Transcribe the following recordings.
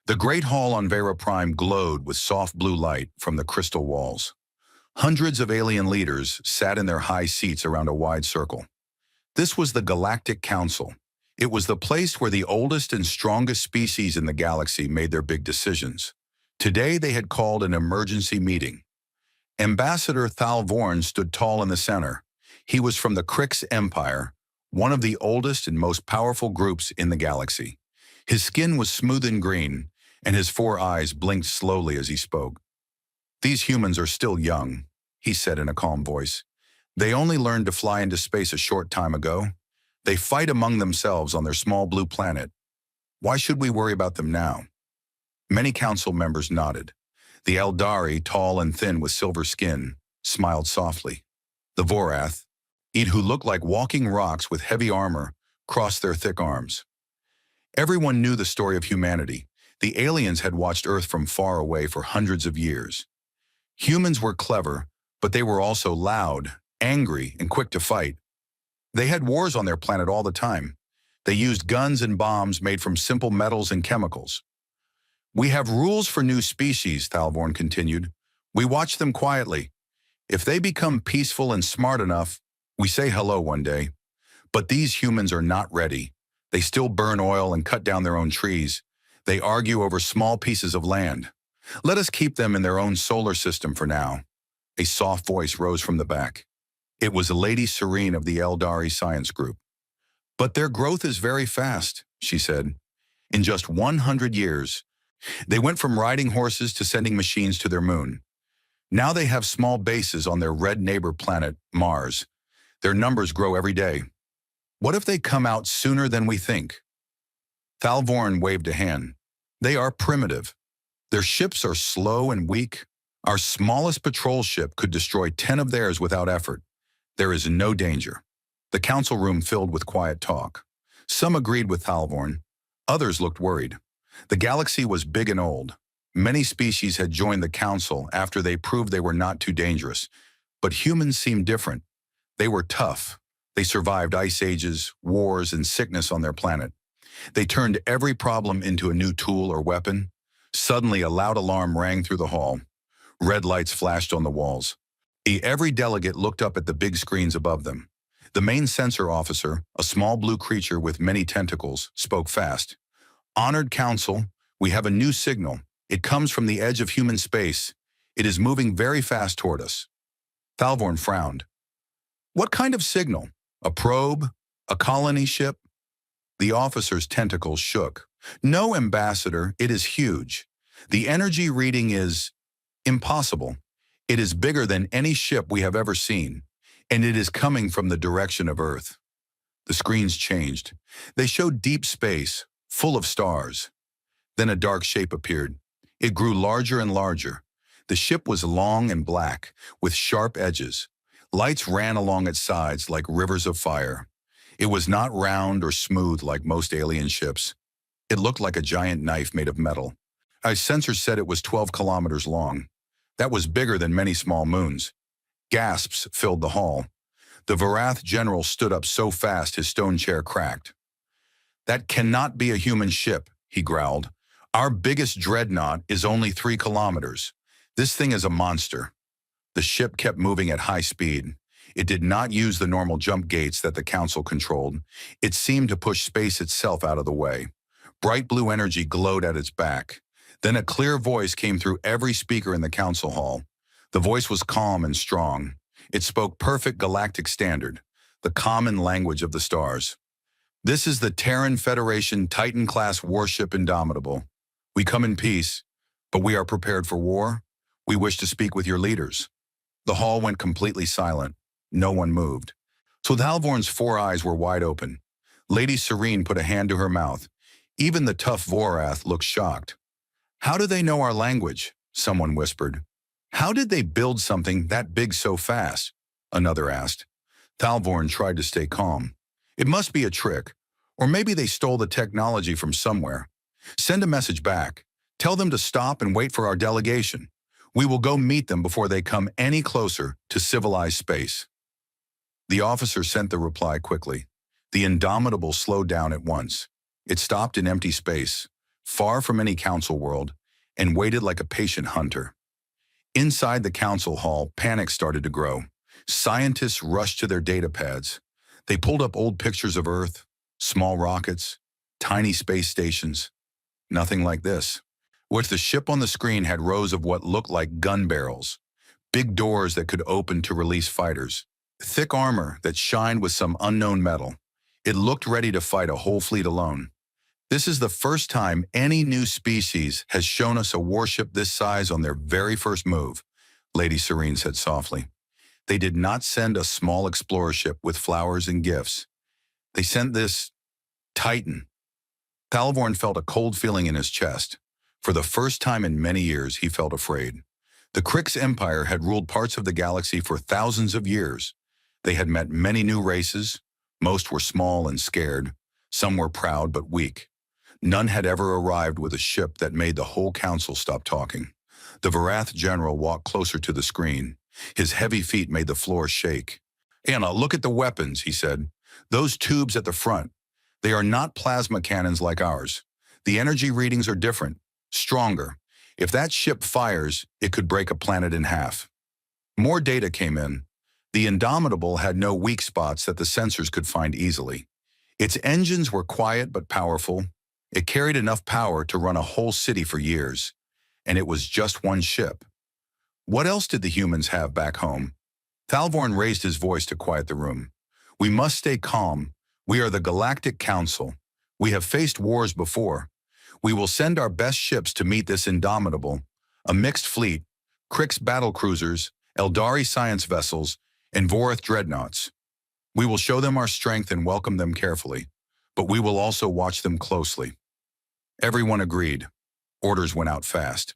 The great hall on Vera Prime glowed with soft blue light from the crystal walls. Hundreds of alien leaders sat in their high seats around a wide circle. This was the Galactic Council. It was the place where the oldest and strongest species in the galaxy made their big decisions. Today they had called an emergency meeting. Ambassador Thalvorn stood tall in the center. He was from the Krix Empire, one of the oldest and most powerful groups in the galaxy. His skin was smooth and green, and his four eyes blinked slowly as he spoke. "These humans are still young," he said in a calm voice. "They only learned to fly into space a short time ago. They fight among themselves on their small blue planet. Why should we worry about them now?" Many council members nodded. The Eldari, tall and thin with silver skin, smiled softly. The Vorath, who looked like walking rocks with heavy armor, crossed their thick arms. Everyone knew the story of humanity. The aliens had watched Earth from far away for hundreds of years. Humans were clever, but they were also loud, angry, and quick to fight. They had wars on their planet all the time. They used guns and bombs made from simple metals and chemicals. "We have rules for new species," Thalvorn continued. "We watch them quietly. If they become peaceful and smart enough, we say hello one day. But these humans are not ready. They still burn oil and cut down their own trees. They argue over small pieces of land. Let us keep them in their own solar system for now." A soft voice rose from the back. It was Lady Serene of the Eldari Science Group. "But their growth is very fast," she said. "In just 100 years, they went from riding horses to sending machines to their moon. Now they have small bases on their red neighbor planet, Mars. Their numbers grow every day. What if they come out sooner than we think?" Thalvorn waved a hand. "They are primitive. Their ships are slow and weak. Our smallest patrol ship could destroy 10 of theirs without effort. There is no danger." The council room filled with quiet talk. Some agreed with Thalvorn. Others looked worried. The galaxy was big and old. Many species had joined the council after they proved they were not too dangerous. But humans seemed different. They were tough. They survived ice ages, wars, and sickness on their planet. They turned every problem into a new tool or weapon. Suddenly, a loud alarm rang through the hall. Red lights flashed on the walls. Every delegate looked up at the big screens above them. The main sensor officer, a small blue creature with many tentacles, spoke fast. "Honored Council, we have a new signal. It comes from the edge of human space. It is moving very fast toward us." Thalvorn frowned. "What kind of signal? A probe? A colony ship?" The officer's tentacles shook. "No, Ambassador, it is huge. The energy reading is impossible. It is bigger than any ship we have ever seen, and it is coming from the direction of Earth." The screens changed. They showed deep space, full of stars. Then a dark shape appeared. It grew larger and larger. The ship was long and black, with sharp edges. Lights ran along its sides like rivers of fire. It was not round or smooth like most alien ships. It looked like a giant knife made of metal. Our sensors said it was 12 kilometers long. That was bigger than many small moons. Gasps filled the hall. The Vorath general stood up so fast his stone chair cracked. "That cannot be a human ship," he growled. "Our biggest dreadnought is only 3 kilometers. This thing is a monster." The ship kept moving at high speed. It did not use the normal jump gates that the council controlled. It seemed to push space itself out of the way. Bright blue energy glowed at its back. Then a clear voice came through every speaker in the council hall. The voice was calm and strong. It spoke perfect galactic standard, the common language of the stars. "This is the Terran Federation Titan-class warship Indomitable. We come in peace, but we are prepared for war. We wish to speak with your leaders." The hall went completely silent. No one moved. So Thalvorn's 4 eyes were wide open. Lady Serene put a hand to her mouth. Even the tough Vorath looked shocked. "How do they know our language?" someone whispered. "How did they build something that big so fast?" another asked. Thalvorn tried to stay calm. "It must be a trick, or maybe they stole the technology from somewhere. Send a message back. Tell them to stop and wait for our delegation. We will go meet them before they come any closer to civilized space." The officer sent the reply quickly. The Indomitable slowed down at once. It stopped in empty space. far from any council world, and waited like a patient hunter. Inside the council hall, panic started to grow. Scientists rushed to their data pads. They pulled up old pictures of Earth, small rockets, tiny space stations. Nothing like this. With the ship on the screen had rows of what looked like gun barrels, big doors that could open to release fighters, thick armor that shined with some unknown metal. It looked ready to fight a whole fleet alone. This is the first time any new species has shown us a warship this size on their very first move, Lady Serene said softly. They did not send a small explorer ship with flowers and gifts. They sent this Titan. Thalvorn felt a cold feeling in his chest. For the first time in many years, he felt afraid. The Krix Empire had ruled parts of the galaxy for thousands of years. They had met many new races. Most were small and scared. Some were proud but weak. None had ever arrived with a ship that made the whole council stop talking. The Varath general walked closer to the screen. His heavy feet made the floor shake. "Anna, look at the weapons," he said. "Those tubes at the front. They are not plasma cannons like ours. The energy readings are different, stronger. If that ship fires, it could break a planet in half." More data came in. The Indomitable had no weak spots that the sensors could find easily. Its engines were quiet but powerful. It carried enough power to run a whole city for years. And it was just one ship. What else did the humans have back home? Thalvorn raised his voice to quiet the room. "We must stay calm. We are the Galactic Council. We have faced wars before. We will send our best ships to meet this Indomitable, a mixed fleet, Krix battlecruisers, Eldari science vessels, and Vorath dreadnoughts. We will show them our strength and welcome them carefully, but we will also watch them closely." Everyone agreed. Orders went out fast.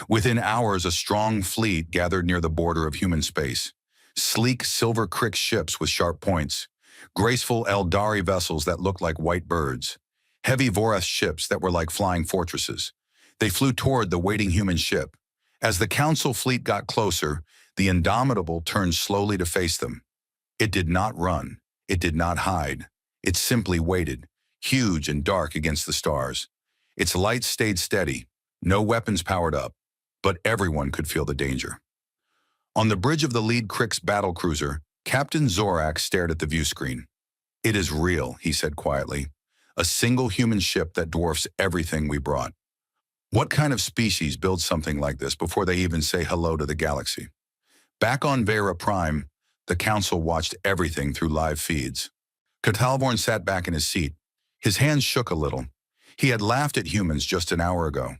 Within hours, a strong fleet gathered near the border of human space. Sleek silver Krix ships with sharp points, graceful Eldari vessels that looked like white birds, heavy Vorath ships that were like flying fortresses. They flew toward the waiting human ship. As the council fleet got closer, the Indomitable turned slowly to face them. It did not run. It did not hide. It simply waited, huge and dark against the stars. Its lights stayed steady, no weapons powered up, but everyone could feel the danger. On the bridge of the lead Krix battlecruiser, Captain Zorak stared at the view screen. "It is real," he said quietly. "A single human ship that dwarfs everything we brought. What kind of species builds something like this before they even say hello to the galaxy?" Back on Vera Prime, the council watched everything through live feeds. Thalvorn sat back in his seat. His hands shook a little. He had laughed at humans just an hour ago.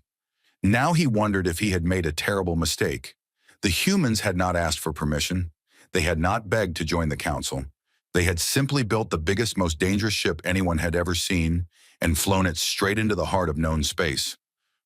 Now he wondered if he had made a terrible mistake. The humans had not asked for permission. They had not begged to join the council. They had simply built the biggest, most dangerous ship anyone had ever seen and flown it straight into the heart of known space.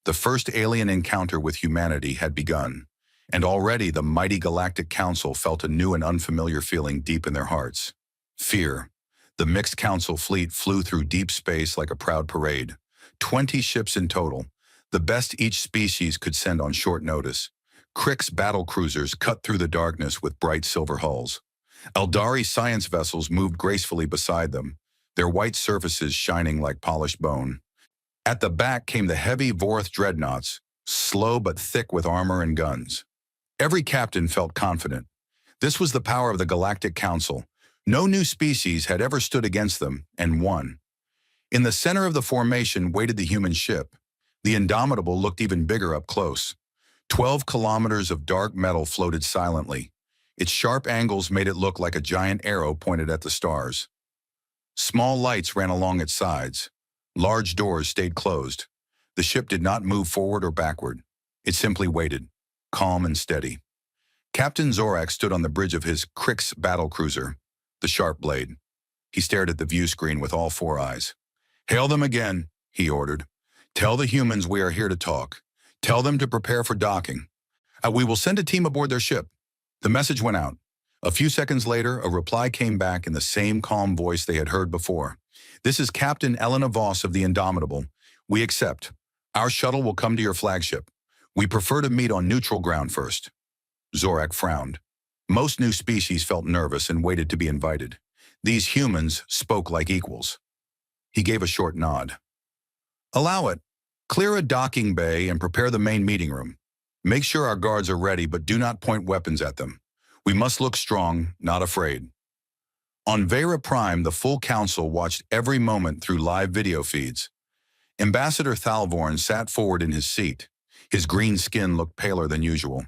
The first alien encounter with humanity had begun, and already the mighty Galactic Council felt a new and unfamiliar feeling deep in their hearts. Fear. The mixed council fleet flew through deep space like a proud parade. 20 ships in total, the best each species could send on short notice. Krix battlecruisers cut through the darkness with bright silver hulls. Eldari science vessels moved gracefully beside them, their white surfaces shining like polished bone. At the back came the heavy Vorath dreadnoughts, slow but thick with armor and guns. Every captain felt confident. This was the power of the Galactic Council. No new species had ever stood against them and won. In the center of the formation waited the human ship. The Indomitable looked even bigger up close. 12 kilometers of dark metal floated silently. Its sharp angles made it look like a giant arrow pointed at the stars. Small lights ran along its sides. Large doors stayed closed. The ship did not move forward or backward. It simply waited, calm and steady. Captain Zorak stood on the bridge of his Krix battlecruiser, the Sharp Blade. He stared at the view screen with all four eyes. "Hail them again," he ordered. "Tell the humans we are here to talk. Tell them to prepare for docking. We will send a team aboard their ship." The message went out. A few seconds later, a reply came back in the same calm voice they had heard before. "This is Captain Elena Voss of the Indomitable. We accept. Our shuttle will come to your flagship. We prefer to meet on neutral ground first." Zorak frowned. Most new species felt nervous and waited to be invited. These humans spoke like equals. He gave a short nod. "Allow it. Clear a docking bay and prepare the main meeting room. Make sure our guards are ready, but do not point weapons at them. We must look strong, not afraid. On Vera Prime, the full council watched every moment through live video feeds. Ambassador Thalvorn sat forward in his seat. His green skin looked paler than usual.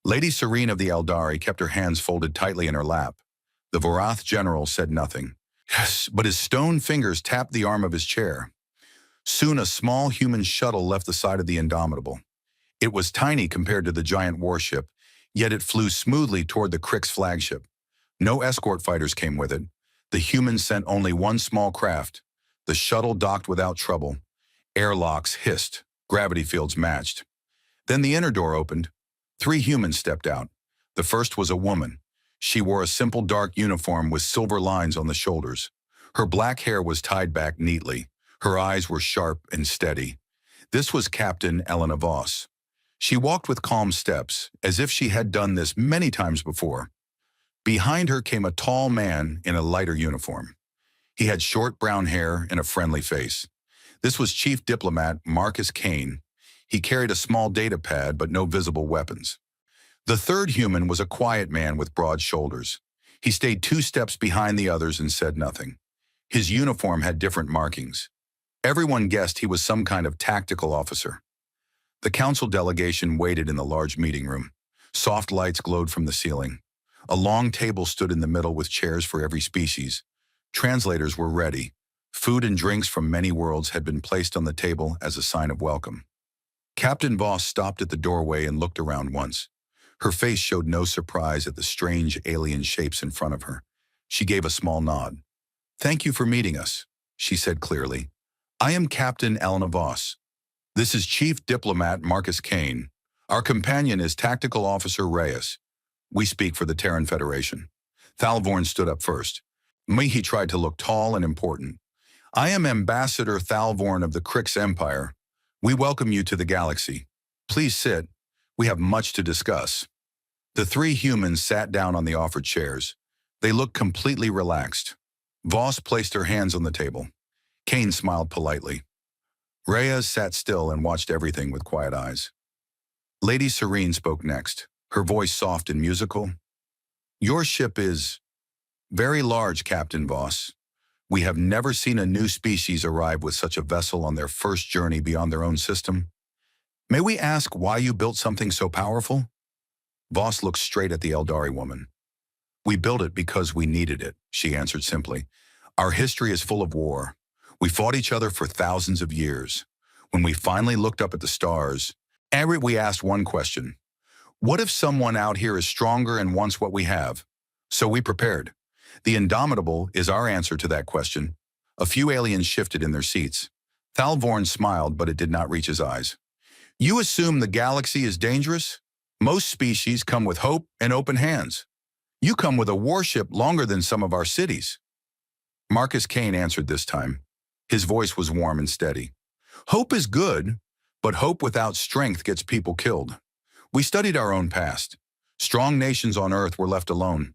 Lady Serene of the Eldari kept her hands folded tightly in her lap. The Vorath general said nothing. Yes, but his stone fingers tapped the arm of his chair. Soon a small human shuttle left the side of the Indomitable. It was tiny compared to the giant warship, yet it flew smoothly toward the Crick's flagship. No escort fighters came with it. The humans sent only one small craft. The shuttle docked without trouble. Airlocks hissed. Gravity fields matched. Then the inner door opened. 3 humans stepped out. The first was a woman. She wore a simple dark uniform with silver lines on the shoulders. Her black hair was tied back neatly. Her eyes were sharp and steady. This was Captain Elena Voss. She walked with calm steps, as if she had done this many times before. Behind her came a tall man in a lighter uniform. He had short brown hair and a friendly face. This was Chief Diplomat Marcus Kane. He carried a small data pad, but no visible weapons. The third human was a quiet man with broad shoulders. He stayed 2 steps behind the others and said nothing. His uniform had different markings. Everyone guessed he was some kind of tactical officer. The council delegation waited in the large meeting room. Soft lights glowed from the ceiling. A long table stood in the middle with chairs for every species. Translators were ready. Food and drinks from many worlds had been placed on the table as a sign of welcome. Captain Voss stopped at the doorway and looked around once. Her face showed no surprise at the strange alien shapes in front of her. She gave a small nod. "Thank you for meeting us," she said clearly. "I am Captain Elena Voss. This is Chief Diplomat Marcus Kane. Our companion is Tactical Officer Reyes. We speak for the Terran Federation." Thalvorn stood up first. He tried to look tall and important. "I am Ambassador Thalvorn of the Crick's Empire. We welcome you to the galaxy. Please sit. We have much to discuss." The 3 humans sat down on the offered chairs. They looked completely relaxed. Voss placed her hands on the table. Kane smiled politely. Reyes sat still and watched everything with quiet eyes. Lady Serene spoke next, her voice soft and musical. "Your ship is very large, Captain Voss. We have never seen a new species arrive with such a vessel on their first journey beyond their own system. May we ask why you built something so powerful?" Voss looked straight at the Eldari woman. "We built it because we needed it," she answered simply. "Our history is full of war. We fought each other for thousands of years. When we finally looked up at the stars, we asked one question. What if someone out here is stronger and wants what we have? So we prepared. The Indomitable is our answer to that question." A few aliens shifted in their seats. Thalvorn smiled, but it did not reach his eyes. "You assume the galaxy is dangerous? Most species come with hope and open hands. You come with a warship longer than some of our cities." Marcus Kane answered this time. His voice was warm and steady. "Hope is good, but hope without strength gets people killed. We studied our own past. Strong nations on Earth were left alone.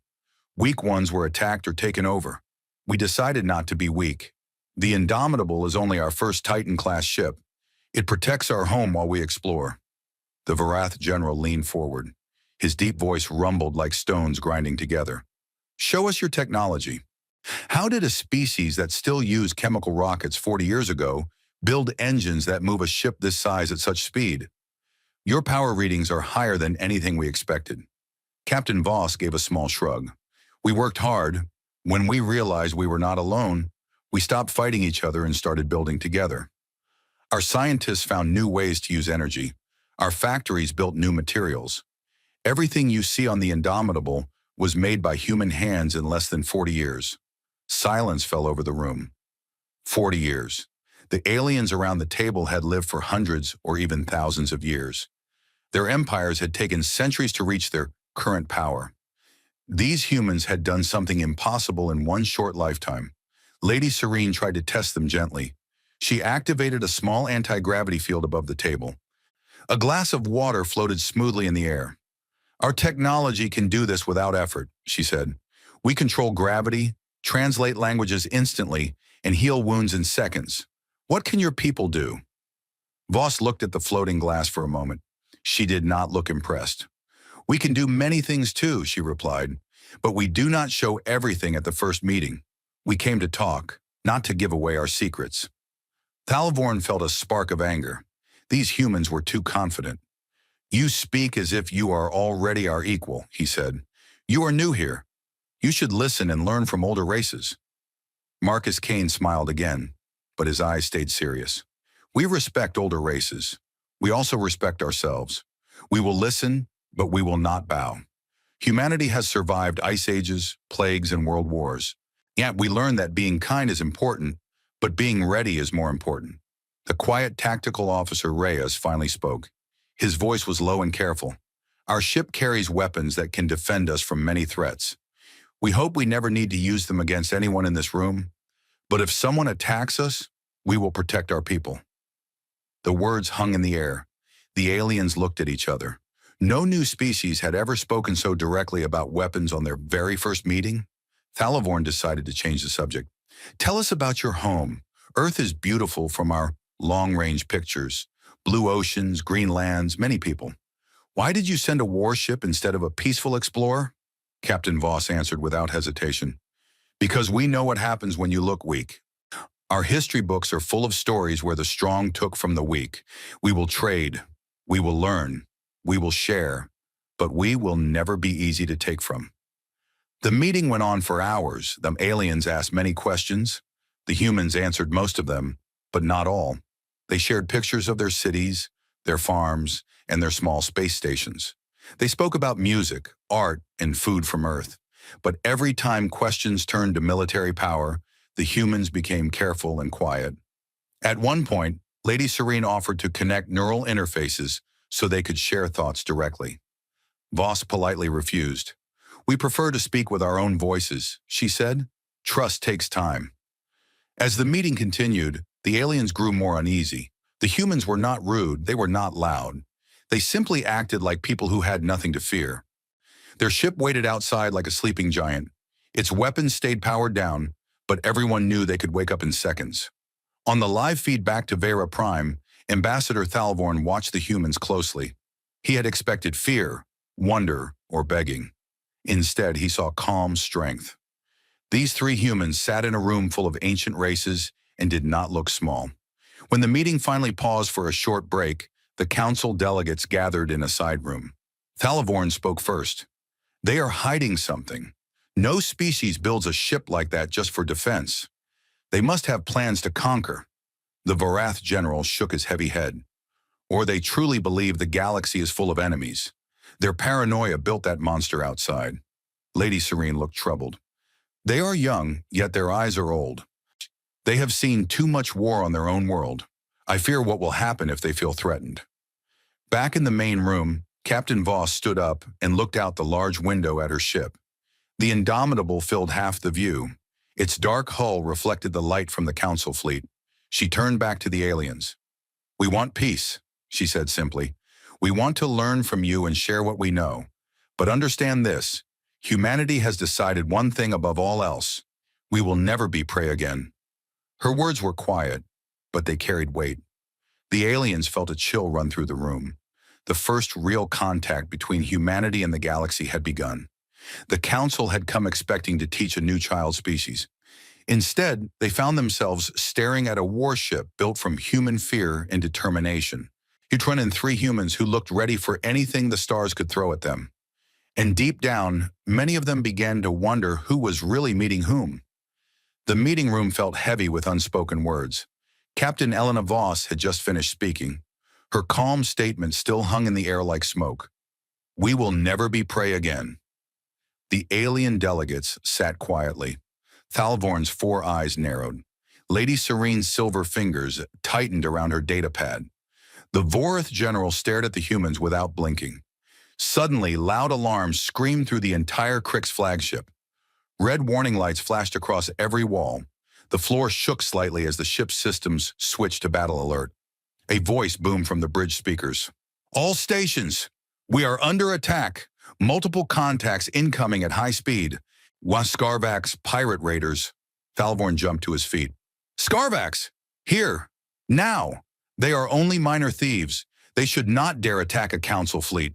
Weak ones were attacked or taken over. We decided not to be weak. The Indomitable is only our first Titan-class ship. It protects our home while we explore." The Vorath general leaned forward. His deep voice rumbled like stones grinding together. "Show us your technology. How did a species that still used chemical rockets 40 years ago build engines that move a ship this size at such speed? Your power readings are higher than anything we expected." Captain Voss gave a small shrug. "We worked hard. When we realized we were not alone, we stopped fighting each other and started building together. Our scientists found new ways to use energy. Our factories built new materials. Everything you see on the Indomitable was made by human hands in less than 40 years. Silence fell over the room. 40 years. The aliens around the table had lived for hundreds or even thousands of years. Their empires had taken centuries to reach their current power. These humans had done something impossible in one short lifetime. Lady Serene tried to test them gently. She activated a small anti-gravity field above the table. A glass of water floated smoothly in the air. "Our technology can do this without effort," she said. "We control gravity, translate languages instantly, and heal wounds in seconds. What can your people do?" Voss looked at the floating glass for a moment. She did not look impressed. "We can do many things too," she replied, "but we do not show everything at the first meeting. We came to talk, not to give away our secrets." Thalvorn felt a spark of anger. These humans were too confident. "You speak as if you are already our equal," he said. "You are new here. You should listen and learn from older races." Marcus Kane smiled again, but his eyes stayed serious. "We respect older races. We also respect ourselves. We will listen, but we will not bow. Humanity has survived ice ages, plagues, and world wars. Yet we learned that being kind is important, but being ready is more important." The quiet tactical officer Reyes finally spoke. His voice was low and careful. "Our ship carries weapons that can defend us from many threats. We hope we never need to use them against anyone in this room, but if someone attacks us, we will protect our people." The words hung in the air. The aliens looked at each other. No new species had ever spoken so directly about weapons on their very first meeting. Thalvorn decided to change the subject. "Tell us about your home. Earth is beautiful from our long-range pictures. Blue oceans, green lands, many people. Why did you send a warship instead of a peaceful explorer?" Captain Voss answered without hesitation. "Because we know what happens when you look weak. Our history books are full of stories where the strong took from the weak. We will trade. We will learn. We will share. But we will never be easy to take from." The meeting went on for hours. The aliens asked many questions. The humans answered most of them, but not all. They shared pictures of their cities, their farms, and their small space stations. They spoke about music, art, and food from Earth. But every time questions turned to military power, the humans became careful and quiet. At one point, Lady Serene offered to connect neural interfaces so they could share thoughts directly. Voss politely refused. "We prefer to speak with our own voices," she said. "Trust takes time." As the meeting continued, the aliens grew more uneasy. The humans were not rude, they were not loud. They simply acted like people who had nothing to fear. Their ship waited outside like a sleeping giant. Its weapons stayed powered down, but everyone knew they could wake up in seconds. On the live feed back to Vera Prime, Ambassador Thalvorn watched the humans closely. He had expected fear, wonder, or begging. Instead, he saw calm strength. These three humans sat in a room full of ancient races and did not look small. When the meeting finally paused for a short break, the council delegates gathered in a side room. Thalvorn spoke first. "They are hiding something. No species builds a ship like that just for defense. They must have plans to conquer." The Vorath general shook his heavy head. "Or they truly believe the galaxy is full of enemies. Their paranoia built that monster outside." Lady Serene looked troubled. "They are young, yet their eyes are old. They have seen too much war on their own world. I fear what will happen if they feel threatened." Back in the main room, Captain Voss stood up and looked out the large window at her ship. The Indomitable filled half the view. Its dark hull reflected the light from the council fleet. She turned back to the aliens. "We want peace," she said simply. "We want to learn from you and share what we know. But understand this, humanity has decided one thing above all else. We will never be prey again." Her words were quiet, but they carried weight. The aliens felt a chill run through the room. The first real contact between humanity and the galaxy had begun. The council had come expecting to teach a new child species. Instead, they found themselves staring at a warship built from human fear and determination. You'd run in three humans who looked ready for anything the stars could throw at them. And deep down, many of them began to wonder who was really meeting whom. The meeting room felt heavy with unspoken words. Captain Elena Voss had just finished speaking. Her calm statement still hung in the air like smoke. "We will never be prey again." The alien delegates sat quietly. Thalvorn's four eyes narrowed. Lady Serene's silver fingers tightened around her data pad. The Vorath general stared at the humans without blinking. Suddenly, loud alarms screamed through the entire Krix flagship. Red warning lights flashed across every wall. The floor shook slightly as the ship's systems switched to battle alert. A voice boomed from the bridge speakers. "All stations, we are under attack. Multiple contacts incoming at high speed. Scarvax pirate raiders." Thalvorn jumped to his feet. "Scarvax! Here! Now! They are only minor thieves. They should not dare attack a council fleet.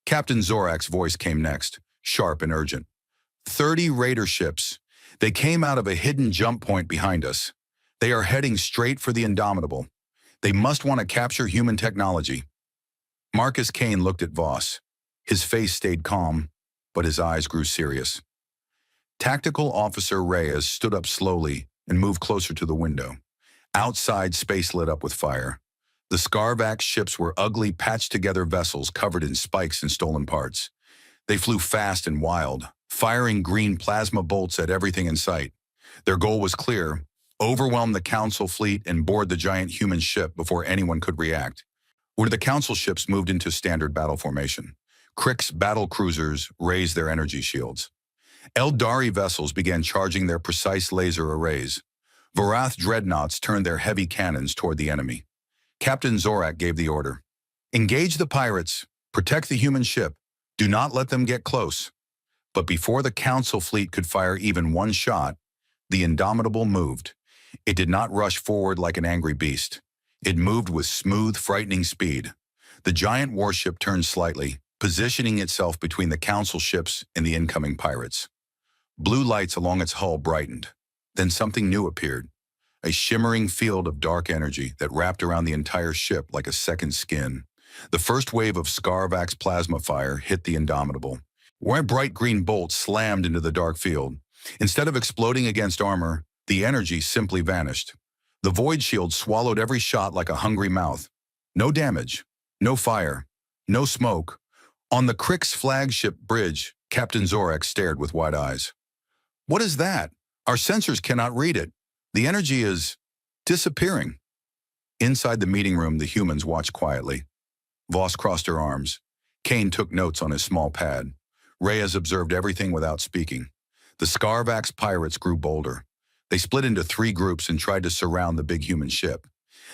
Captain Zorak's voice came next, sharp and urgent. 30 raider ships. They came out of a hidden jump point behind us. They are heading straight for the Indomitable. They must want to capture human technology. Marcus Kane looked at Voss. His face stayed calm, but his eyes grew serious. Tactical Officer Reyes stood up slowly and moved closer to the window. Outside, space lit up with fire. The Scarvax ships were ugly, patched-together vessels covered in spikes and stolen parts. They flew fast and wild, firing green plasma bolts at everything in sight. Their goal was clear: overwhelm the Council fleet and board the giant human ship before anyone could react. When the Council ships moved into standard battle formation, Crick's battle cruisers raised their energy shields. Eldari vessels began charging their precise laser arrays. Varath dreadnoughts turned their heavy cannons toward the enemy. Captain Zorak gave the order. Engage the pirates. Protect the human ship. Do not let them get close. But before the Council fleet could fire even one shot, the Indomitable moved. It did not rush forward like an angry beast. It moved with smooth, frightening speed. The giant warship turned slightly, positioning itself between the Council ships and the incoming pirates. Blue lights along its hull brightened. Then something new appeared. A shimmering field of dark energy that wrapped around the entire ship like a second skin. The first wave of Scarvax plasma fire hit the Indomitable, where a bright green bolt slammed into the dark field. Instead of exploding against armor, the energy simply vanished. The void shield swallowed every shot like a hungry mouth. No damage, no fire, no smoke. On the Crick's flagship bridge, Captain Zorak stared with wide eyes. What is that? Our sensors cannot read it. The energy is disappearing. Inside the meeting room, the humans watched quietly. Voss crossed her arms. Kane took notes on his small pad. Reyes observed everything without speaking. The Scarvax pirates grew bolder. They split into 3 groups and tried to surround the big human ship.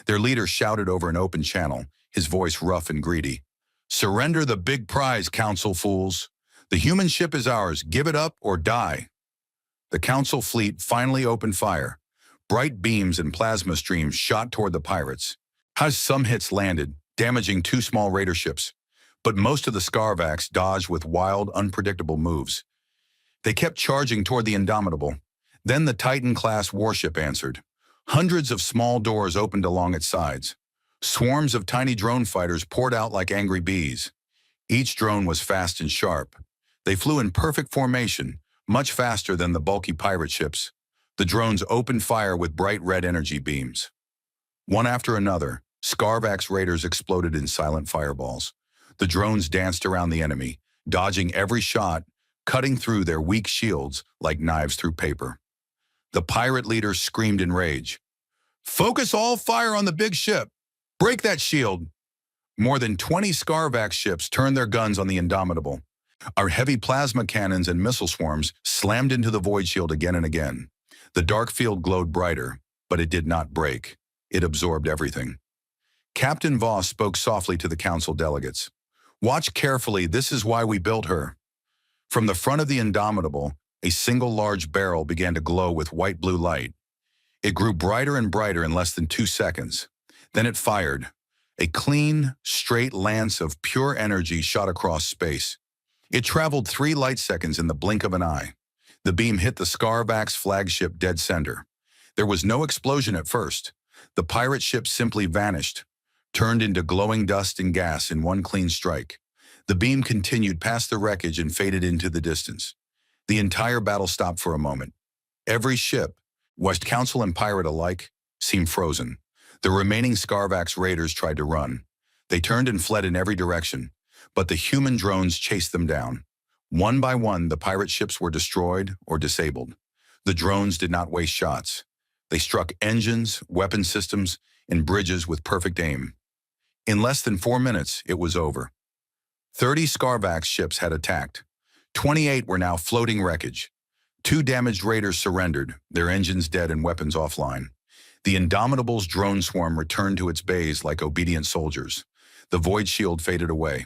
Their leader shouted over an open channel, his voice rough and greedy. Surrender the big prize, Council fools. The human ship is ours. Give it up or die. The Council fleet finally opened fire. Bright beams and plasma streams shot toward the pirates. Some hits landed, damaging 2 small raider ships, but most of the Scarvax dodged with wild, unpredictable moves. They kept charging toward the Indomitable. Then the Titan-class warship answered. Hundreds of small doors opened along its sides. Swarms of tiny drone fighters poured out like angry bees. Each drone was fast and sharp. They flew in perfect formation, much faster than the bulky pirate ships. The drones opened fire with bright red energy beams. One after another, Scarvax raiders exploded in silent fireballs. The drones danced around the enemy, dodging every shot, cutting through their weak shields like knives through paper. The pirate leader screamed in rage. Focus all fire on the big ship. Break that shield. More than 20 Scarvax ships turned their guns on the Indomitable. Our heavy plasma cannons and missile swarms slammed into the void shield again and again. The dark field glowed brighter, but it did not break. It absorbed everything. Captain Voss spoke softly to the Council delegates. Watch carefully, this is why we built her. From the front of the Indomitable, a single large barrel began to glow with white-blue light. It grew brighter and brighter in less than 2 seconds. Then it fired. A clean, straight lance of pure energy shot across space. It traveled 3 light seconds in the blink of an eye. The beam hit the Scarvax flagship dead center. There was no explosion at first. The pirate ship simply vanished, turned into glowing dust and gas in one clean strike. The beam continued past the wreckage and faded into the distance. The entire battle stopped for a moment. Every ship, West Council and pirate alike, seemed frozen. The remaining Scarvax raiders tried to run. They turned and fled in every direction, but the human drones chased them down. One by one, the pirate ships were destroyed or disabled. The drones did not waste shots. They struck engines, weapon systems, and bridges with perfect aim. In less than 4 minutes, it was over. 30 Scarvax ships had attacked. 28 were now floating wreckage. 2 damaged raiders surrendered, their engines dead and weapons offline. The Indomitable's drone swarm returned to its bays like obedient soldiers. The void shield faded away.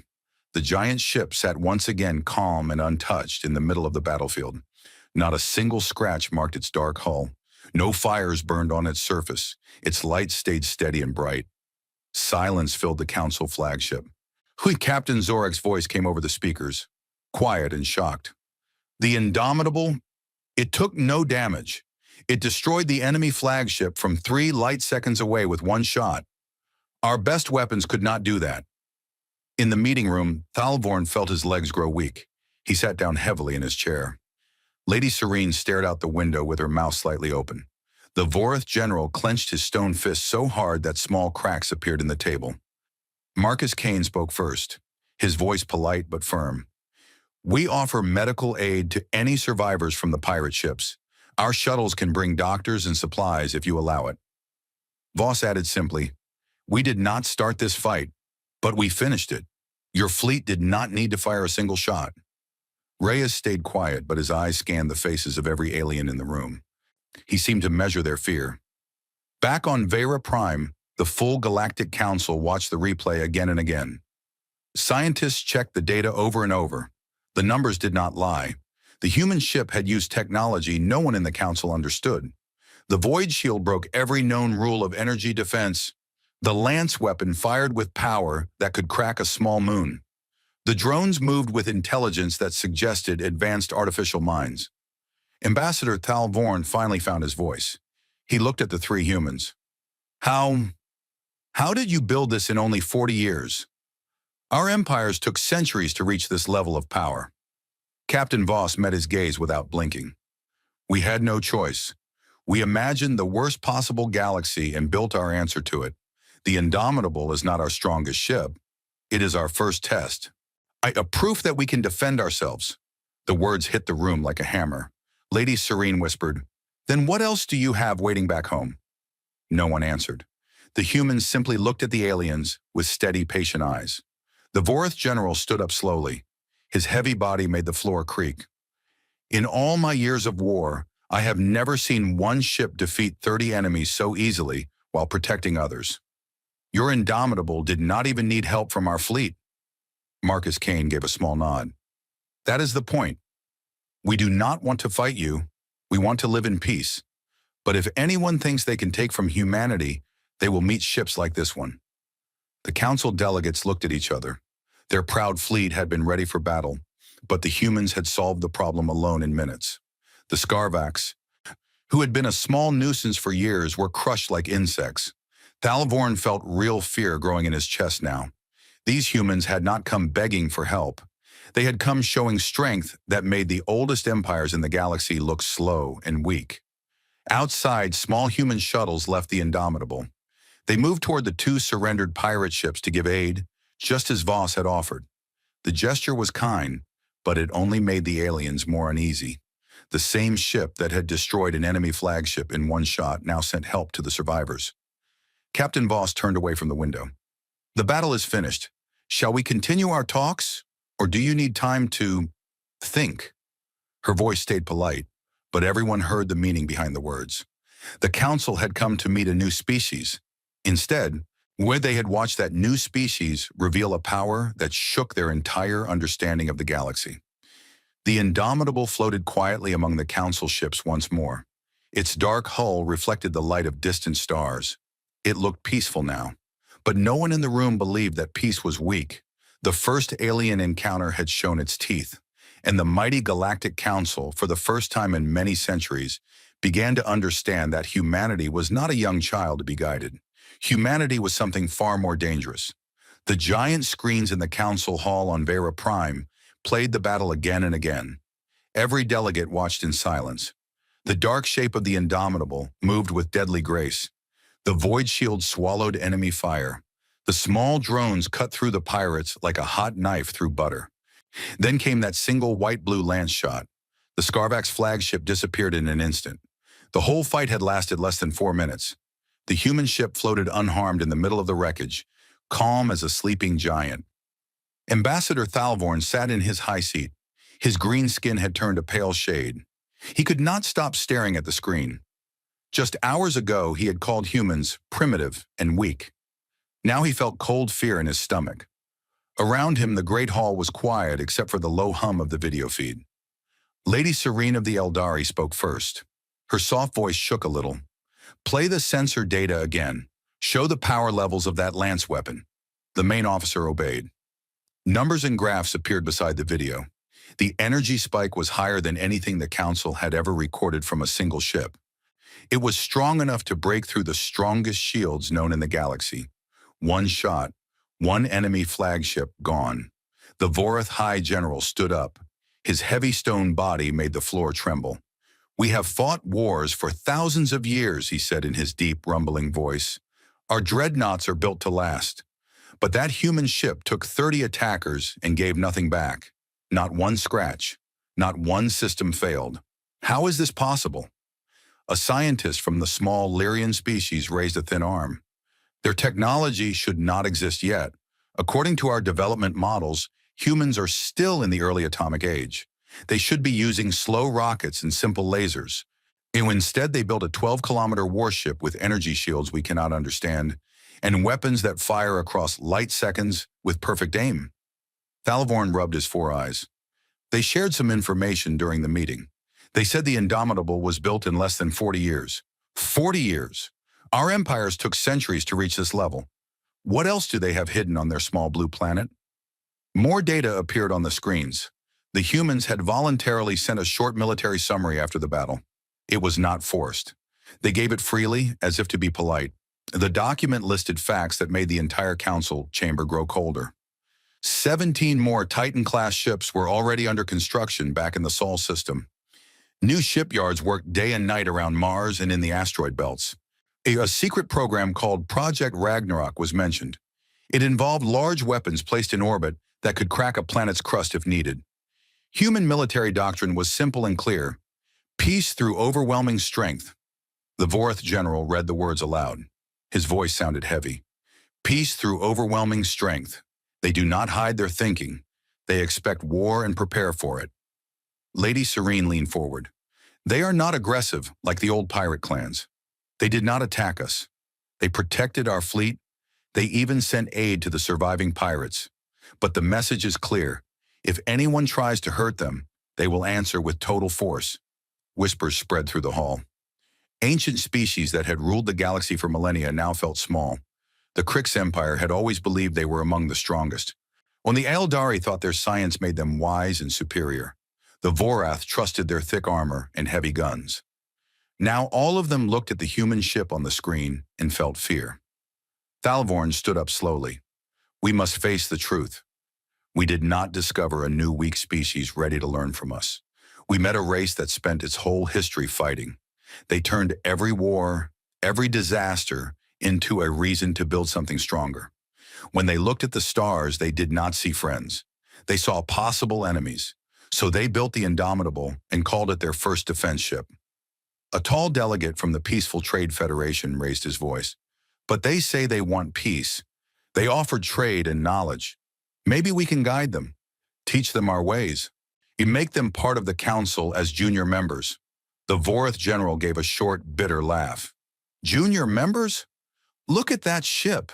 The giant ship sat once again calm and untouched in the middle of the battlefield. Not a single scratch marked its dark hull. No fires burned on its surface. Its light stayed steady and bright. Silence filled the council flagship. Hui, Captain Zorek's voice came over the speakers, quiet and shocked. The Indomitable, it took no damage. It destroyed the enemy flagship from 3 light seconds away with one shot. Our best weapons could not do that. In the meeting room, Thalvorn felt his legs grow weak. He sat down heavily in his chair. Lady Serene stared out the window with her mouth slightly open. The Vorith general clenched his stone fist so hard that small cracks appeared in the table. Marcus Kane spoke first, his voice polite but firm. We offer medical aid to any survivors from the pirate ships. Our shuttles can bring doctors and supplies if you allow it. Voss added simply, we did not start this fight, but we finished it. Your fleet did not need to fire a single shot. Reyes stayed quiet, but his eyes scanned the faces of every alien in the room. He seemed to measure their fear. Back on Vera Prime, the full Galactic Council watched the replay again and again. Scientists checked the data over and over. The numbers did not lie. The human ship had used technology no one in the Council understood. The Void Shield broke every known rule of energy defense. The Lance weapon fired with power that could crack a small moon. The drones moved with intelligence that suggested advanced artificial minds. Ambassador Thalvorn finally found his voice. He looked at the 3 humans. How did you build this in only 40 years? Our empires took centuries to reach this level of power. Captain Voss met his gaze without blinking. We had no choice. We imagined the worst possible galaxy and built our answer to it. The Indomitable is not our strongest ship. It is our first test. A proof that we can defend ourselves. The words hit the room like a hammer. Lady Serene whispered, then what else do you have waiting back home? No one answered. The humans simply looked at the aliens with steady, patient eyes. The Vorith general stood up slowly. His heavy body made the floor creak. In all my years of war, I have never seen one ship defeat 30 enemies so easily while protecting others. Your Indomitable did not even need help from our fleet. Marcus Kane gave a small nod. That is the point. We do not want to fight you. We want to live in peace. But if anyone thinks they can take from humanity, they will meet ships like this one. The council delegates looked at each other. Their proud fleet had been ready for battle, but the humans had solved the problem alone in minutes. The Scarvax, who had been a small nuisance for years, were crushed like insects. Thalvorn felt real fear growing in his chest now. These humans had not come begging for help. They had come showing strength that made the oldest empires in the galaxy look slow and weak. Outside, small human shuttles left the Indomitable. They moved toward the 2 surrendered pirate ships to give aid, just as Voss had offered. The gesture was kind, but it only made the aliens more uneasy. The same ship that had destroyed an enemy flagship in one shot now sent help to the survivors. Captain Voss turned away from the window. The battle is finished. Shall we continue our talks, or do you need time to think? Her voice stayed polite, but everyone heard the meaning behind the words. The council had come to meet a new species. Instead, where they had watched that new species reveal a power that shook their entire understanding of the galaxy. The Indomitable floated quietly among the council ships once more. Its dark hull reflected the light of distant stars. It looked peaceful now. But no one in the room believed that peace was weak. The first alien encounter had shown its teeth, and the mighty Galactic Council, for the first time in many centuries, began to understand that humanity was not a young child to be guided. Humanity was something far more dangerous. The giant screens in the council hall on Vera Prime played the battle again and again. Every delegate watched in silence. The dark shape of the Indomitable moved with deadly grace. The Void Shield swallowed enemy fire. The small drones cut through the pirates like a hot knife through butter. Then came that single white-blue lance shot. The Scarvax flagship disappeared in an instant. The whole fight had lasted less than 4 minutes. The human ship floated unharmed in the middle of the wreckage, calm as a sleeping giant. Ambassador Thalvorn sat in his high seat. His green skin had turned a pale shade. He could not stop staring at the screen. Just hours ago, he had called humans primitive and weak. Now he felt cold fear in his stomach. Around him, the great hall was quiet except for the low hum of the video feed. Lady Serene of the Eldari spoke first. Her soft voice shook a little. Play the sensor data again. Show the power levels of that lance weapon. The main officer obeyed. Numbers and graphs appeared beside the video. The energy spike was higher than anything the Council had ever recorded from a single ship. It was strong enough to break through the strongest shields known in the galaxy. One shot, one enemy flagship gone. The Vorath High General stood up. His heavy stone body made the floor tremble. "We have fought wars for thousands of years," he said in his deep, rumbling voice. "Our dreadnoughts are built to last. But that human ship took 30 attackers and gave nothing back. Not one scratch. Not one system failed. How is this possible?" A scientist from the small Lyrian species raised a thin arm. "Their technology should not exist yet. According to our development models, humans are still in the early atomic age. They should be using slow rockets and simple lasers. And instead, they built a 12-kilometer warship with energy shields we cannot understand, and weapons that fire across light seconds with perfect aim." Thalvorn rubbed his four eyes. "They shared some information during the meeting. They said the Indomitable was built in less than 40 years. 40 years! Our empires took centuries to reach this level. What else do they have hidden on their small blue planet?" More data appeared on the screens. The humans had voluntarily sent a short military summary after the battle. It was not forced. They gave it freely, as if to be polite. The document listed facts that made the entire council chamber grow colder. 17 more Titan-class ships were already under construction back in the Sol system. New shipyards worked day and night around Mars and in the asteroid belts. A secret program called Project Ragnarok was mentioned. It involved large weapons placed in orbit that could crack a planet's crust if needed. Human military doctrine was simple and clear: peace through overwhelming strength. The Vorath general read the words aloud. His voice sounded heavy. "Peace through overwhelming strength. They do not hide their thinking. They expect war and prepare for it." Lady Serene leaned forward. "They are not aggressive like the old pirate clans. They did not attack us. They protected our fleet. They even sent aid to the surviving pirates. But the message is clear. If anyone tries to hurt them, they will answer with total force." Whispers spread through the hall. Ancient species that had ruled the galaxy for millennia now felt small. The Krix Empire had always believed they were among the strongest. When the Eldari thought their science made them wise and superior. The Vorath trusted their thick armor and heavy guns. Now all of them looked at the human ship on the screen and felt fear. Thalvorn stood up slowly. "We must face the truth. We did not discover a new weak species ready to learn from us. We met a race that spent its whole history fighting. They turned every war, every disaster, into a reason to build something stronger. When they looked at the stars, they did not see friends. They saw possible enemies. So they built the Indomitable and called it their first defense ship." A tall delegate from the Peaceful Trade Federation raised his voice. "But they say they want peace. They offered trade and knowledge. Maybe we can guide them, teach them our ways. You make them part of the council as junior members." The Vorath general gave a short, bitter laugh. "Junior members? Look at that ship.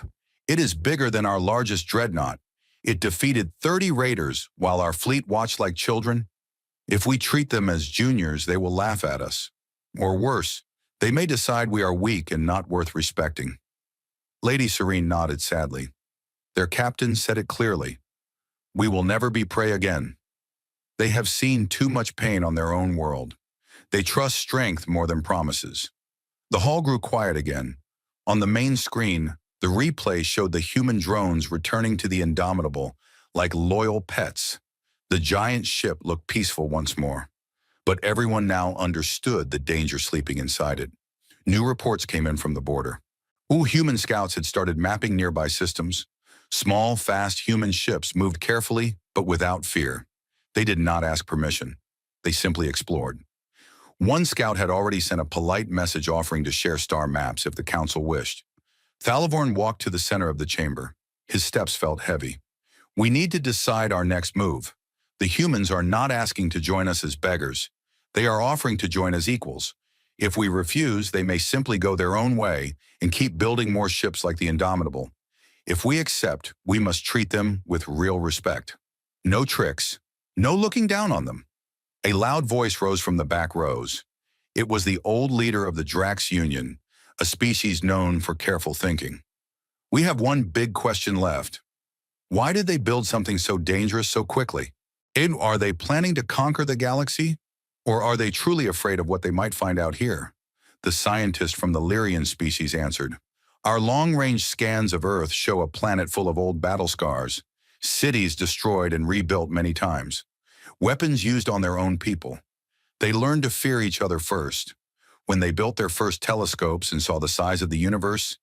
It is bigger than our largest dreadnought. It defeated 30 raiders while our fleet watched like children. If we treat them as juniors, they will laugh at us. Or worse, they may decide we are weak and not worth respecting." Lady Serene nodded sadly. Their captain said it clearly. "We will never be prey again. They have seen too much pain on their own world. They trust strength more than promises." The hall grew quiet again. On the main screen, the replay showed the human drones returning to the Indomitable like loyal pets. The giant ship looked peaceful once more. But everyone now understood the danger sleeping inside it. New reports came in from the border. Human scouts had started mapping nearby systems. Small, fast human ships moved carefully, but without fear. They did not ask permission. They simply explored. One scout had already sent a polite message offering to share star maps if the council wished. Thalvorn walked to the center of the chamber. His steps felt heavy. "We need to decide our next move. The humans are not asking to join us as beggars. They are offering to join as equals. If we refuse, they may simply go their own way and keep building more ships like the Indomitable. If we accept, we must treat them with real respect. No tricks, no looking down on them." A loud voice rose from the back rows. It was the old leader of the Drax Union, a species known for careful thinking. We have one big question left. Why did they build something so dangerous so quickly? And are they planning to conquer the galaxy? Or are they truly afraid of what they might find out here? The scientist from the Lyrian species answered, "Our long-range scans of Earth show a planet full of old battle scars, cities destroyed and rebuilt many times, weapons used on their own people. They learned to fear each other first. When they built their first telescopes and saw the size of the universe,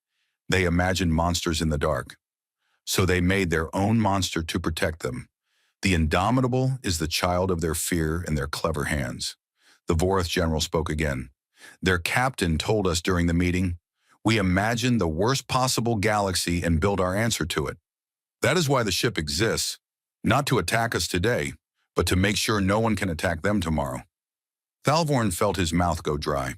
they imagined monsters in the dark. So they made their own monster to protect them. The Indomitable is the child of their fear and their clever hands." The Vorith general spoke again. "Their captain told us during the meeting, we imagined the worst possible galaxy and built our answer to it. That is why the ship exists, not to attack us today, but to make sure no one can attack them tomorrow." Thalvorn felt his mouth go dry.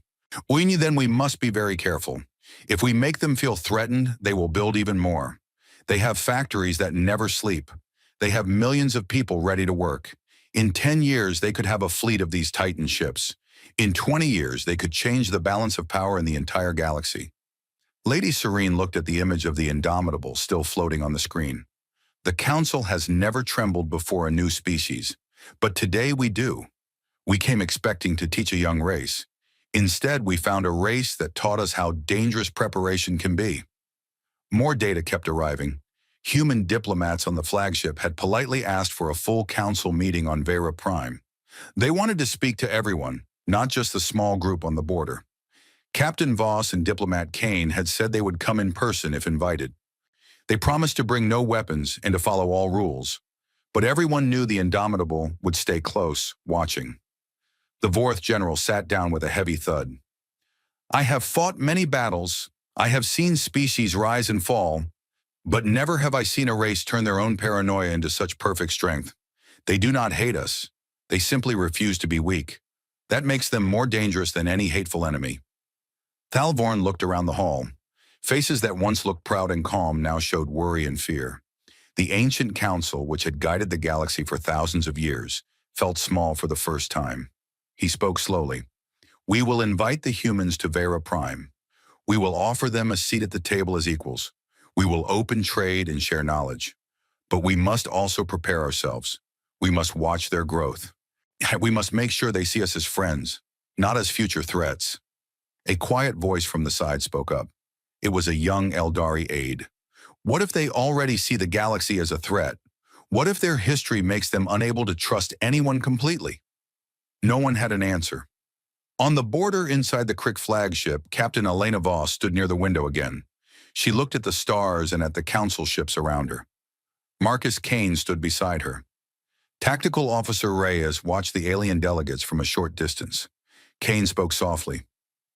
Then we must be very careful. If we make them feel threatened, they will build even more. They have factories that never sleep. They have millions of people ready to work. In 10 years, they could have a fleet of these Titan ships. In 20 years, they could change the balance of power in the entire galaxy. Lady Serene looked at the image of the Indomitable still floating on the screen. "The Council has never trembled before a new species, but today we do. We came expecting to teach a young race. Instead, we found a race that taught us how dangerous preparation can be." More data kept arriving. Human diplomats on the flagship had politely asked for a full council meeting on Vera Prime. They wanted to speak to everyone, not just the small group on the border. Captain Voss and Diplomat Kane had said they would come in person if invited. They promised to bring no weapons and to follow all rules. But everyone knew the Indomitable would stay close, watching. The Vorith general sat down with a heavy thud. "I have fought many battles. I have seen species rise and fall, but never have I seen a race turn their own paranoia into such perfect strength. They do not hate us. They simply refuse to be weak. That makes them more dangerous than any hateful enemy." Thalvorn looked around the hall. Faces that once looked proud and calm now showed worry and fear. The ancient council, which had guided the galaxy for thousands of years, felt small for the first time. He spoke slowly. "We will invite the humans to Vera Prime. We will offer them a seat at the table as equals. We will open trade and share knowledge. But we must also prepare ourselves. We must watch their growth. We must make sure they see us as friends, not as future threats." A quiet voice from the side spoke up. It was a young Eldari aide. "What if they already see the galaxy as a threat? What if their history makes them unable to trust anyone completely?" No one had an answer. On the border inside the Crick flagship, Captain Elena Voss stood near the window again. She looked at the stars and at the council ships around her. Marcus Kane stood beside her. Tactical Officer Reyes watched the alien delegates from a short distance. Kane spoke softly.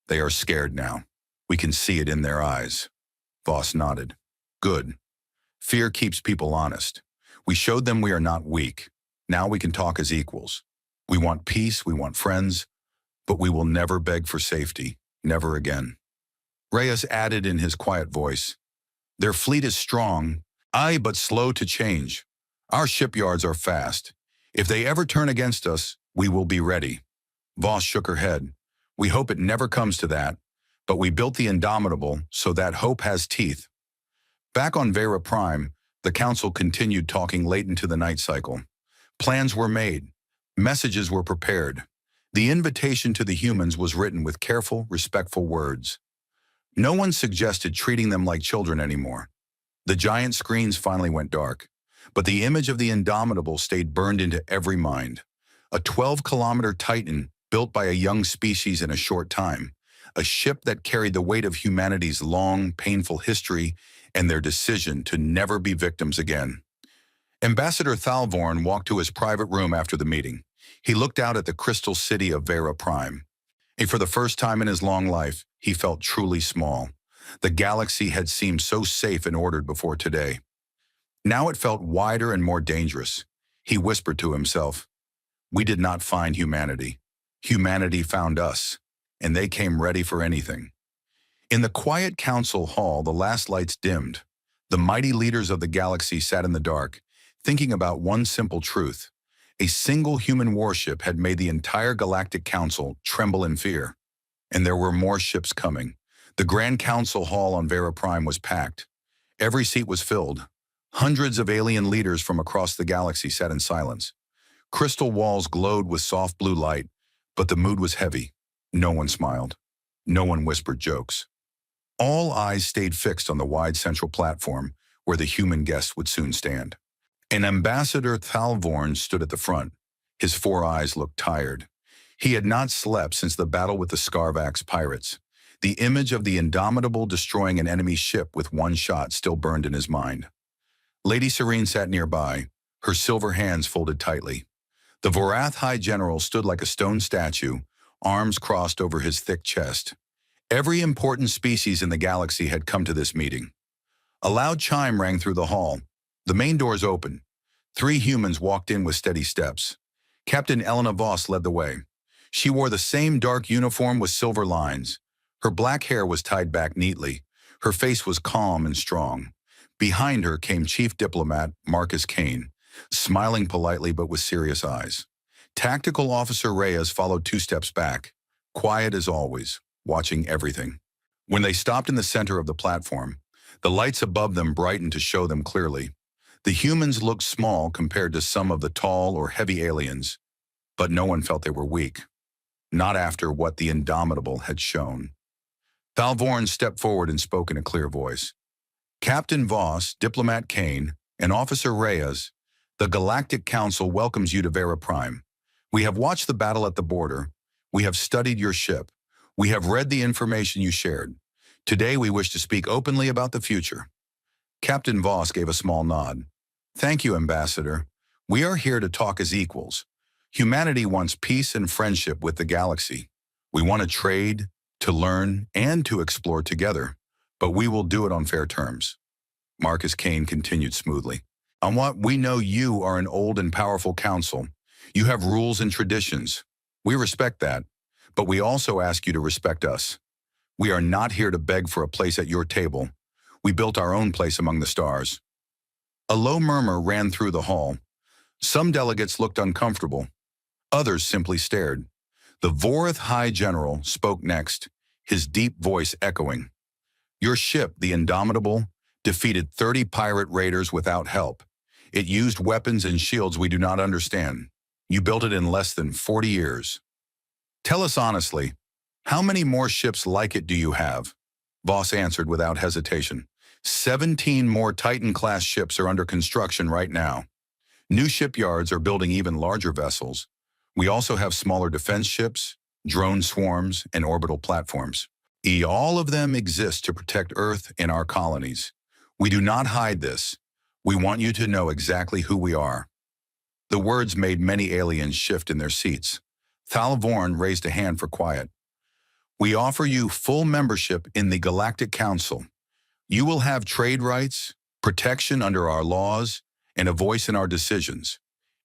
"They are scared now. We can see it in their eyes." Voss nodded. "Good. Fear keeps people honest. We showed them we are not weak. Now we can talk as equals. We want peace, we want friends, but we will never beg for safety. Never again." Reyes added in his quiet voice, "Their fleet is strong, but slow to change. Our shipyards are fast. If they ever turn against us, we will be ready." Voss shook her head. "We hope it never comes to that, but we built the Indomitable, so that hope has teeth." Back on Vera Prime, the council continued talking late into the night cycle. Plans were made. Messages were prepared. The invitation to the humans was written with careful, respectful words. No one suggested treating them like children anymore. The giant screens finally went dark, but the image of the Indomitable stayed burned into every mind. A 12-kilometer Titan built by a young species in a short time. A ship that carried the weight of humanity's long, painful history and their decision to never be victims again. Ambassador Thalvorn walked to his private room after the meeting. He looked out at the crystal city of Vera Prime. And for the first time in his long life, he felt truly small. The galaxy had seemed so safe and ordered before today. Now it felt wider and more dangerous. He whispered to himself, "We did not find humanity. Humanity found us, and they came ready for anything." In the quiet council hall, the last lights dimmed. The mighty leaders of the galaxy sat in the dark, thinking about one simple truth. A single human warship had made the entire galactic council tremble in fear. And there were more ships coming. The Grand Council Hall on Vera Prime was packed. Every seat was filled. Hundreds of alien leaders from across the galaxy sat in silence. Crystal walls glowed with soft blue light, but the mood was heavy. No one smiled. No one whispered jokes. All eyes stayed fixed on the wide central platform where the human guests would soon stand. An Ambassador Thalvorn stood at the front. His four eyes looked tired. He had not slept since the battle with the Scarvax pirates. The image of the Indomitable destroying an enemy ship with one shot still burned in his mind. Lady Serene sat nearby, her silver hands folded tightly. The Vorath High General stood like a stone statue, arms crossed over his thick chest. Every important species in the galaxy had come to this meeting. A loud chime rang through the hall. The main doors opened. 3 humans walked in with steady steps. Captain Elena Voss led the way. She wore the same dark uniform with silver lines. Her black hair was tied back neatly. Her face was calm and strong. Behind her came Chief Diplomat Marcus Kane, smiling politely but with serious eyes. Tactical Officer Reyes followed 2 steps back, quiet as always, watching everything. When they stopped in the center of the platform, the lights above them brightened to show them clearly. The humans looked small compared to some of the tall or heavy aliens, but no one felt they were weak. Not after what the Indomitable had shown. Thalvorn stepped forward and spoke in a clear voice. Captain Voss, Diplomat Kane, and Officer Reyes, the Galactic Council welcomes you to Vera Prime. We have watched the battle at the border. We have studied your ship. We have read the information you shared. Today we wish to speak openly about the future. Captain Voss gave a small nod. Thank you, Ambassador. We are here to talk as equals. Humanity wants peace and friendship with the galaxy. We want to trade, to learn, and to explore together, but we will do it on fair terms. Marcus Kane continued smoothly. On what we know, you are an old and powerful council. You have rules and traditions. We respect that, but we also ask you to respect us. We are not here to beg for a place at your table. We built our own place among the stars. A low murmur ran through the hall. Some delegates looked uncomfortable. Others simply stared. The Vorath High General spoke next, his deep voice echoing. Your ship, the Indomitable, defeated 30 pirate raiders without help. It used weapons and shields we do not understand. You built it in less than 40 years. Tell us honestly, how many more ships like it do you have? Voss answered without hesitation. 17 more Titan-class ships are under construction right now. New shipyards are building even larger vessels. We also have smaller defense ships, drone swarms, and orbital platforms. All of them exist to protect Earth and our colonies. We do not hide this. We want you to know exactly who we are. The words made many aliens shift in their seats. Thalvorn raised a hand for quiet. We offer you full membership in the Galactic Council. You will have trade rights, protection under our laws, and a voice in our decisions.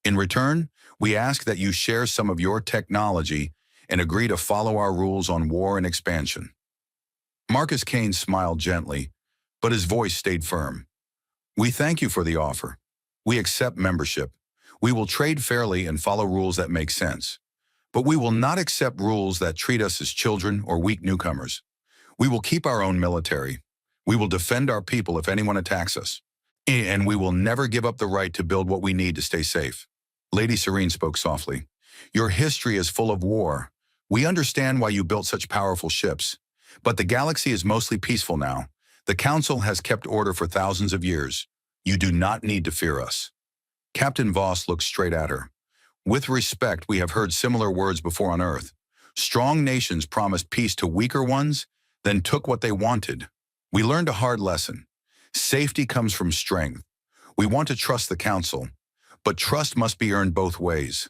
In return, we ask that you share some of your technology and agree to follow our rules on war and expansion. Marcus Kane smiled gently, but his voice stayed firm. We thank you for the offer. We accept membership. We will trade fairly and follow rules that make sense. But we will not accept rules that treat us as children or weak newcomers. We will keep our own military. We will defend our people if anyone attacks us. And we will never give up the right to build what we need to stay safe. Lady Serene spoke softly. Your history is full of war. We understand why you built such powerful ships. But the galaxy is mostly peaceful now. The Council has kept order for thousands of years. You do not need to fear us. Captain Voss looked straight at her. With respect, we have heard similar words before on Earth. Strong nations promised peace to weaker ones, then took what they wanted. We learned a hard lesson. Safety comes from strength. We want to trust the Council, but trust must be earned both ways.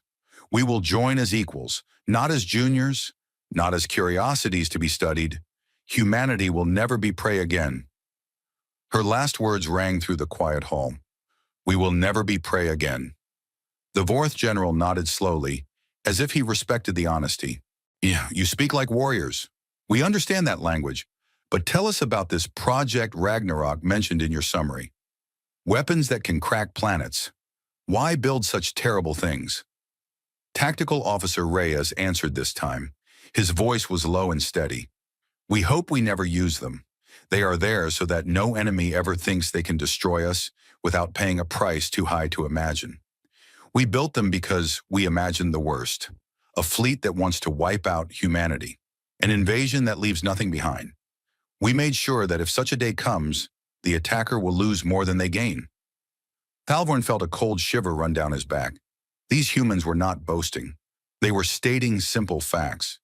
We will join as equals, not as juniors, not as curiosities to be studied. Humanity will never be prey again. Her last words rang through the quiet hall. We will never be prey again. The Vorath General nodded slowly, as if he respected the honesty. Yeah, you speak like warriors. We understand that language, but tell us about this Project Ragnarok mentioned in your summary. Weapons that can crack planets. Why build such terrible things? Tactical Officer Reyes answered this time. His voice was low and steady. We hope we never use them. They are there so that no enemy ever thinks they can destroy us without paying a price too high to imagine. We built them because we imagined the worst. A fleet that wants to wipe out humanity. An invasion that leaves nothing behind. We made sure that if such a day comes, the attacker will lose more than they gain. Thalvorn felt a cold shiver run down his back. These humans were not boasting. They were stating simple facts.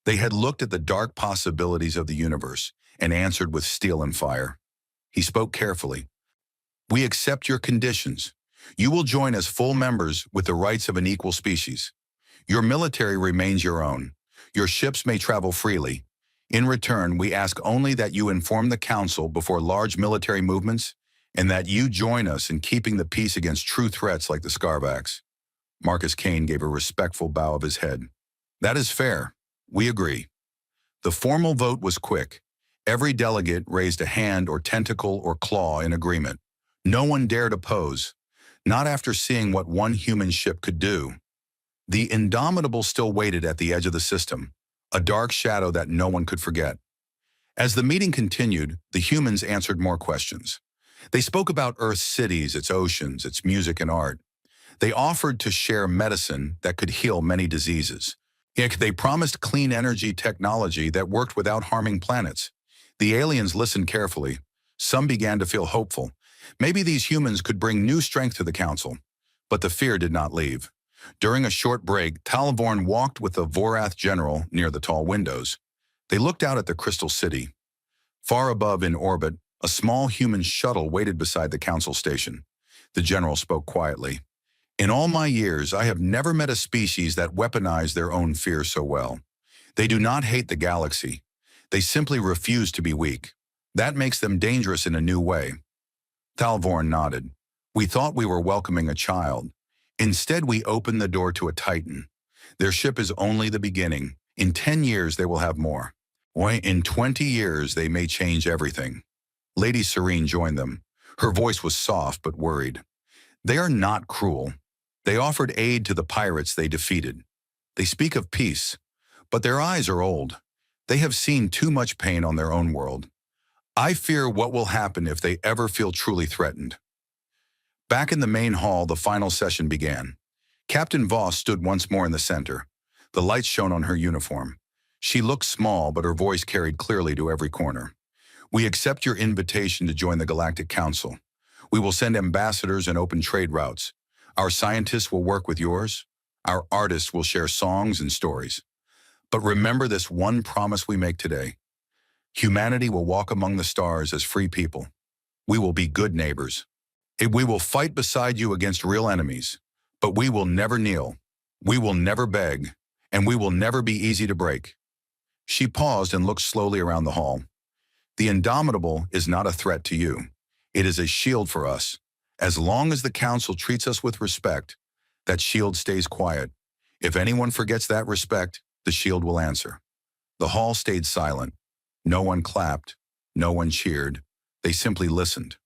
They had looked at the dark possibilities of the universe and answered with steel and fire. He spoke carefully. We accept your conditions. You will join as full members with the rights of an equal species. Your military remains your own. Your ships may travel freely. In return, we ask only that you inform the Council before large military movements and that you join us in keeping the peace against true threats like the Scarvax. Marcus Kane gave a respectful bow of his head. That is fair. We agree. The formal vote was quick. Every delegate raised a hand or tentacle or claw in agreement. No one dared oppose, not after seeing what one human ship could do. The Indomitable still waited at the edge of the system, a dark shadow that no one could forget. As the meeting continued, the humans answered more questions. They spoke about Earth's cities, its oceans, its music and art. They offered to share medicine that could heal many diseases. They promised clean energy technology that worked without harming planets. The aliens listened carefully. Some began to feel hopeful. Maybe these humans could bring new strength to the Council. But the fear did not leave. During a short break, Thalvorn walked with the Vorath general near the tall windows. They looked out at the Crystal City. Far above in orbit, a small human shuttle waited beside the Council station. The general spoke quietly. In all my years, I have never met a species that weaponized their own fear so well. They do not hate the galaxy. They simply refuse to be weak. That makes them dangerous in a new way. Thalvorn nodded. We thought we were welcoming a child. Instead, we opened the door to a titan. Their ship is only the beginning. In 10 years, they will have more. In 20 years, they may change everything. Lady Serene joined them. Her voice was soft but worried. They are not cruel. They offered aid to the pirates they defeated. They speak of peace, but their eyes are old. They have seen too much pain on their own world. I fear what will happen if they ever feel truly threatened. Back in the main hall, the final session began. Captain Voss stood once more in the center. The lights shone on her uniform. She looked small, but her voice carried clearly to every corner. We accept your invitation to join the Galactic Council. We will send ambassadors and open trade routes. Our scientists will work with yours. Our artists will share songs and stories. But remember this one promise we make today. Humanity will walk among the stars as free people. We will be good neighbors. We will fight beside you against real enemies, but we will never kneel. We will never beg, and we will never be easy to break. She paused and looked slowly around the hall. The Indomitable is not a threat to you. It is a shield for us. As long as the Council treats us with respect, that shield stays quiet. If anyone forgets that respect, the shield will answer. The hall stayed silent. No one clapped. No one cheered. They simply listened.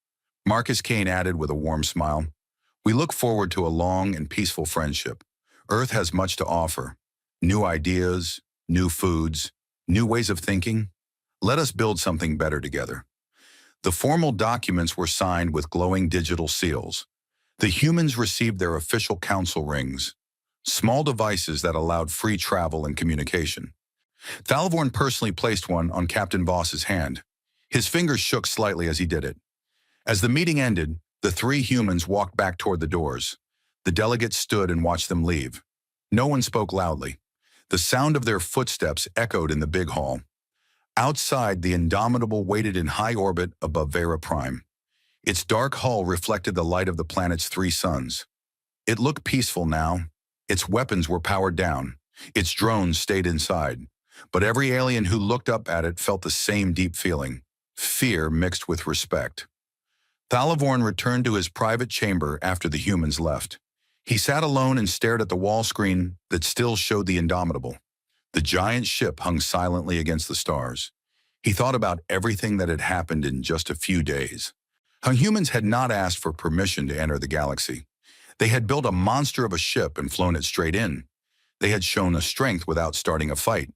Marcus Kane added with a warm smile, we look forward to a long and peaceful friendship. Earth has much to offer. New ideas, new foods, new ways of thinking. Let us build something better together. The formal documents were signed with glowing digital seals. The humans received their official council rings, small devices that allowed free travel and communication. Thalvorn personally placed one on Captain Voss's hand. His fingers shook slightly as he did it. As the meeting ended, the three humans walked back toward the doors. The delegates stood and watched them leave. No one spoke loudly. The sound of their footsteps echoed in the big hall. Outside, the Indomitable waited in high orbit above Vera Prime. Its dark hull reflected the light of the planet's three suns. It looked peaceful now. Its weapons were powered down. Its drones stayed inside. But every alien who looked up at it felt the same deep feeling, fear mixed with respect. Thalvorn returned to his private chamber after the humans left. He sat alone and stared at the wall screen that still showed the Indomitable. The giant ship hung silently against the stars. He thought about everything that had happened in just a few days. How humans had not asked for permission to enter the galaxy. They had built a monster of a ship and flown it straight in. They had shown a strength without starting a fight.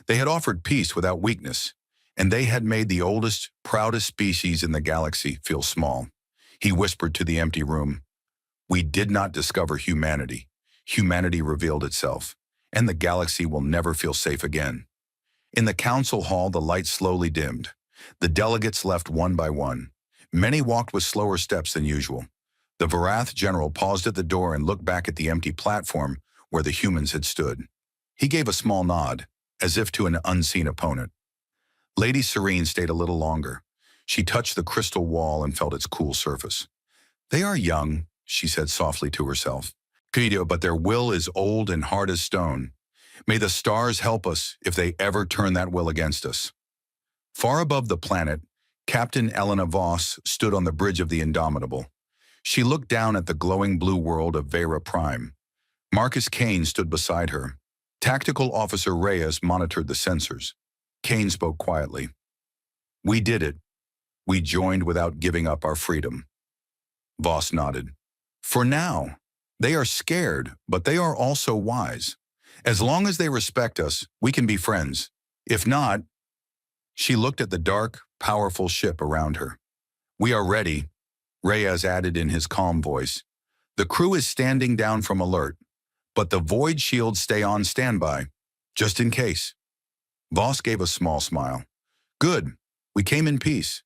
They had offered peace without weakness. and they had made the oldest, proudest species in the galaxy feel small. He whispered to the empty room, "We did not discover humanity. Humanity revealed itself, and the galaxy will never feel safe again." In the council hall, the light slowly dimmed. The delegates left one by one. Many walked with slower steps than usual. The Varath general paused at the door and looked back at the empty platform where the humans had stood. He gave a small nod, as if to an unseen opponent. Lady Serene stayed a little longer. She touched the crystal wall and felt its cool surface. "They are young," she said softly to herself. "But their will is old and hard as stone. May the stars help us if they ever turn that will against us." Far above the planet, Captain Elena Voss stood on the bridge of the Indomitable. She looked down at the glowing blue world of Vera Prime. Marcus Kane stood beside her. Tactical Officer Reyes monitored the sensors. Kane spoke quietly. "We did it. We joined without giving up our freedom." Voss nodded. "For now. They are scared, but they are also wise. As long as they respect us, we can be friends. If not..." She looked at the dark, powerful ship around her. "We are ready," Reyes added in his calm voice. "The crew is standing down from alert, but the void shields stay on standby, just in case." Voss gave a small smile. "Good. We came in peace.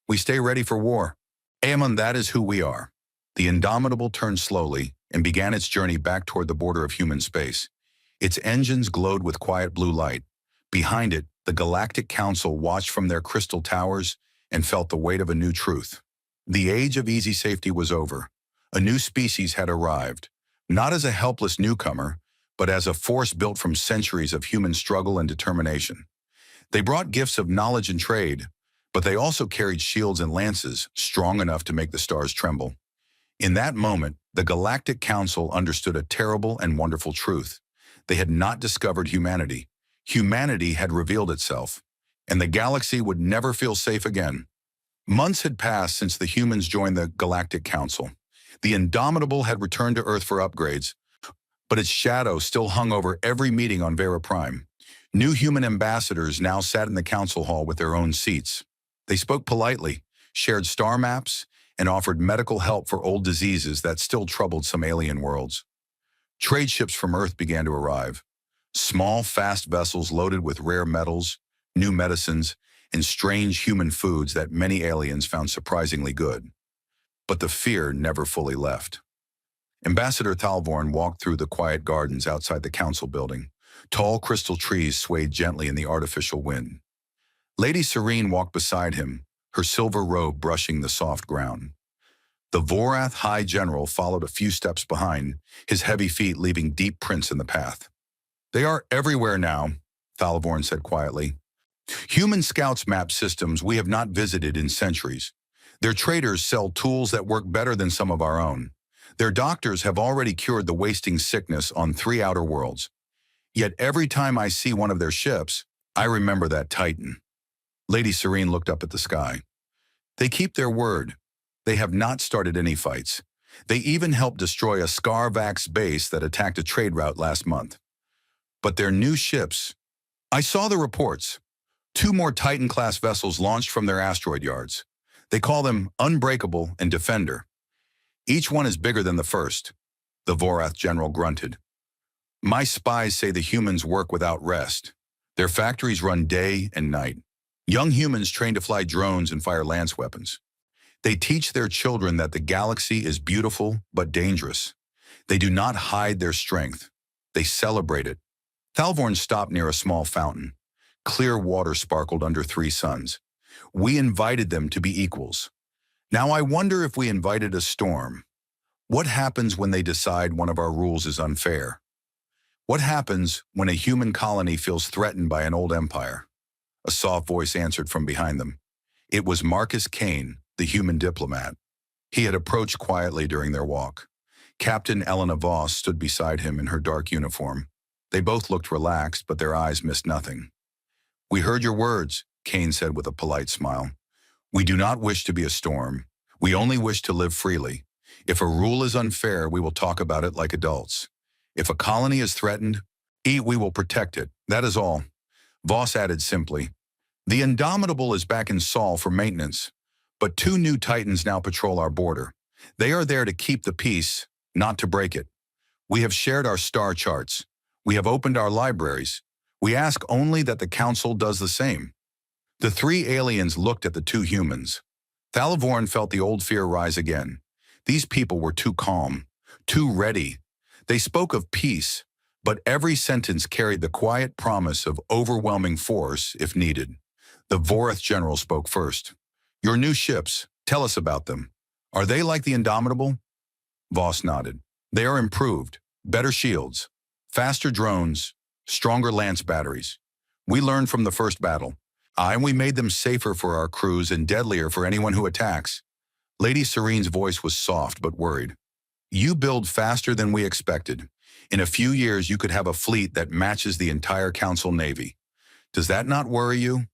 We stay ready for war. Aemon, that is who we are." The Indomitable turned slowly and began its journey back toward the border of human space. Its engines glowed with quiet blue light. Behind it, the Galactic Council watched from their crystal towers and felt the weight of a new truth. The age of easy safety was over. A new species had arrived, not as a helpless newcomer, but as a force built from centuries of human struggle and determination. They brought gifts of knowledge and trade, but they also carried shields and lances strong enough to make the stars tremble. In that moment, the Galactic Council understood a terrible and wonderful truth. They had not discovered humanity. Humanity had revealed itself, and the galaxy would never feel safe again. Months had passed since the humans joined the Galactic Council. The Indomitable had returned to Earth for upgrades, but its shadow still hung over every meeting on Vera Prime. New human ambassadors now sat in the council hall with their own seats. They spoke politely, shared star maps, and offered medical help for old diseases that still troubled some alien worlds. Trade ships from Earth began to arrive. Small, fast vessels loaded with rare metals, new medicines, and strange human foods that many aliens found surprisingly good. But the fear never fully left. Ambassador Thalvorn walked through the quiet gardens outside the council building. Tall crystal trees swayed gently in the artificial wind. Lady Serene walked beside him, her silver robe brushing the soft ground. The Vorath High General followed a few steps behind, his heavy feet leaving deep prints in the path. "They are everywhere now," Thalvorn said quietly. "Human scouts map systems we have not visited in centuries. Their traders sell tools that work better than some of our own. Their doctors have already cured the wasting sickness on 3 outer worlds. Yet every time I see one of their ships, I remember that Titan." Lady Serene looked up at the sky. "They keep their word. They have not started any fights. They even helped destroy a Scarvax base that attacked a trade route last month. But their new ships... I saw the reports. 2 more Titan-class vessels launched from their asteroid yards. They call them Unbreakable and Defender. Each one is bigger than the first," the Vorath general grunted. "My spies say the humans work without rest. Their factories run day and night. Young humans train to fly drones and fire lance weapons. They teach their children that the galaxy is beautiful but dangerous. They do not hide their strength. They celebrate it." Thalvorn stopped near a small fountain. Clear water sparkled under 3 suns. "We invited them to be equals. Now I wonder if we invited a storm. What happens when they decide one of our rules is unfair? What happens when a human colony feels threatened by an old empire?" A soft voice answered from behind them. It was Marcus Kane, the human diplomat. He had approached quietly during their walk. Captain Elena Voss stood beside him in her dark uniform. They both looked relaxed, but their eyes missed nothing. "We heard your words," Kane said with a polite smile. "We do not wish to be a storm. We only wish to live freely. If a rule is unfair, we will talk about it like adults. If a colony is threatened, we will protect it. That is all." Voss added simply, The Indomitable is back in Saul for maintenance, but two new Titans now patrol our border. They are there to keep the peace, not to break it. We have shared our star charts. We have opened our libraries. We ask only that the Council does the same. The three aliens looked at the two humans. Thalavorn felt the old fear rise again. These people were too calm, too ready. They spoke of peace, but every sentence carried the quiet promise of overwhelming force if needed. The Vorath general spoke first. Your new ships, tell us about them. Are they like the Indomitable? Voss nodded. They are improved, better shields, faster drones, stronger lance batteries. We learned from the first battle. And we made them safer for our crews and deadlier for anyone who attacks. Lady Serene's voice was soft but worried. You build faster than we expected. In a few years, you could have a fleet that matches the entire Council Navy. Does that not worry you?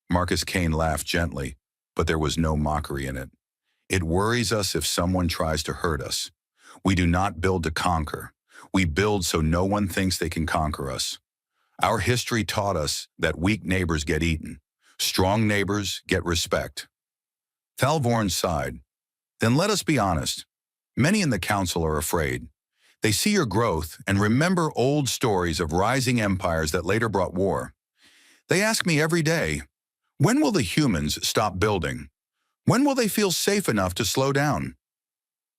Marcus Kane laughed gently, but there was no mockery in it. It worries us if someone tries to hurt us. We do not build to conquer. We build so no one thinks they can conquer us. Our history taught us that weak neighbors get eaten. Strong neighbors get respect. Thalvorn sighed. Then let us be honest. Many in the Council are afraid. They see your growth and remember old stories of rising empires that later brought war. They ask me every day, when will the humans stop building? When will they feel safe enough to slow down?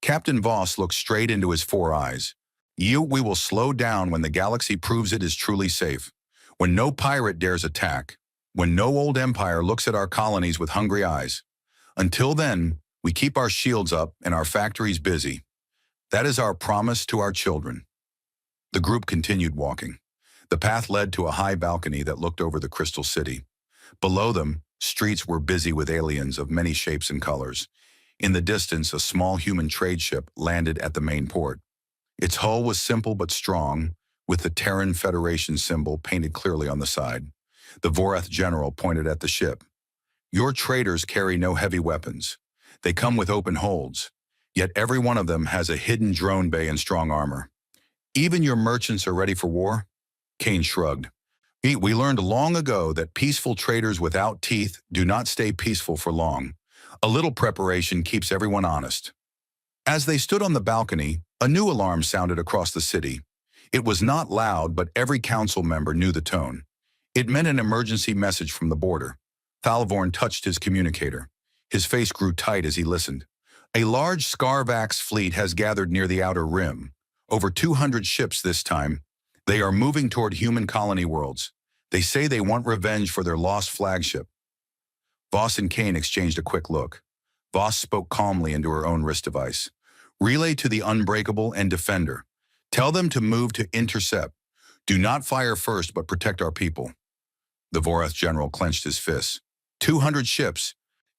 Captain Voss looked straight into his four eyes. We will slow down when the galaxy proves it is truly safe. When no pirate dares attack. When no old empire looks at our colonies with hungry eyes. Until then, we keep our shields up and our factories busy. That is our promise to our children. The group continued walking. The path led to a high balcony that looked over the Crystal City. Below them, streets were busy with aliens of many shapes and colors. In the distance, a small human trade ship landed at the main port. Its hull was simple but strong, with the Terran Federation symbol painted clearly on the side. The Vorath general pointed at the ship. Your traders carry no heavy weapons. They come with open holds, yet every one of them has a hidden drone bay and strong armor. Even your merchants are ready for war? Kane shrugged. We learned long ago that peaceful traders without teeth do not stay peaceful for long. A little preparation keeps everyone honest. As they stood on the balcony, a new alarm sounded across the city. It was not loud, but every council member knew the tone. It meant an emergency message from the border. Thalvorn touched his communicator. His face grew tight as he listened. A large Scarvax fleet has gathered near the outer rim. Over 200 ships this time. They are moving toward human colony worlds. They say they want revenge for their lost flagship. Voss and Kane exchanged a quick look. Voss spoke calmly into her own wrist device. Relay to the Unbreakable and Defender. Tell them to move to intercept. Do not fire first, but protect our people. The Vorath general clenched his fists. 200 ships.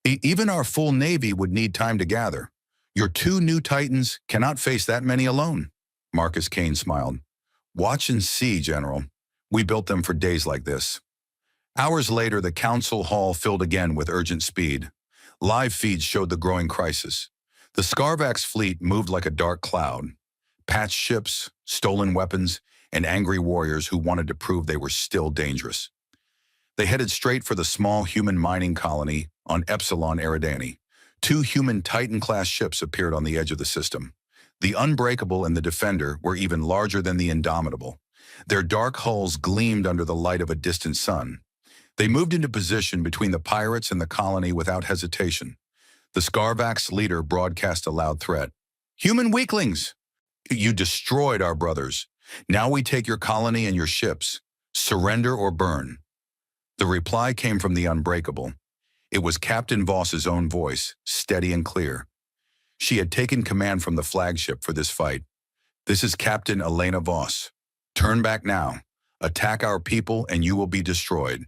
Even our full navy would need time to gather. Your two new Titans cannot face that many alone. Marcus Kane smiled. Watch and see, General. We built them for days like this. Hours later, the council hall filled again with urgent speed. Live feeds showed the growing crisis. The Scarvax fleet moved like a dark cloud. Patched ships, stolen weapons, and angry warriors who wanted to prove they were still dangerous. They headed straight for the small human mining colony on Epsilon Eridani. Two human Titan-class ships appeared on the edge of the system. The Unbreakable and the Defender were even larger than the Indomitable. Their dark hulls gleamed under the light of a distant sun. They moved into position between the pirates and the colony without hesitation. The Scarvax leader broadcast a loud threat. Human weaklings! You destroyed our brothers. Now we take your colony and your ships. Surrender or burn. The reply came from the Unbreakable. It was Captain Voss's own voice, steady and clear. She had taken command from the flagship for this fight. This is Captain Elena Voss. Turn back now. Attack our people and you will be destroyed.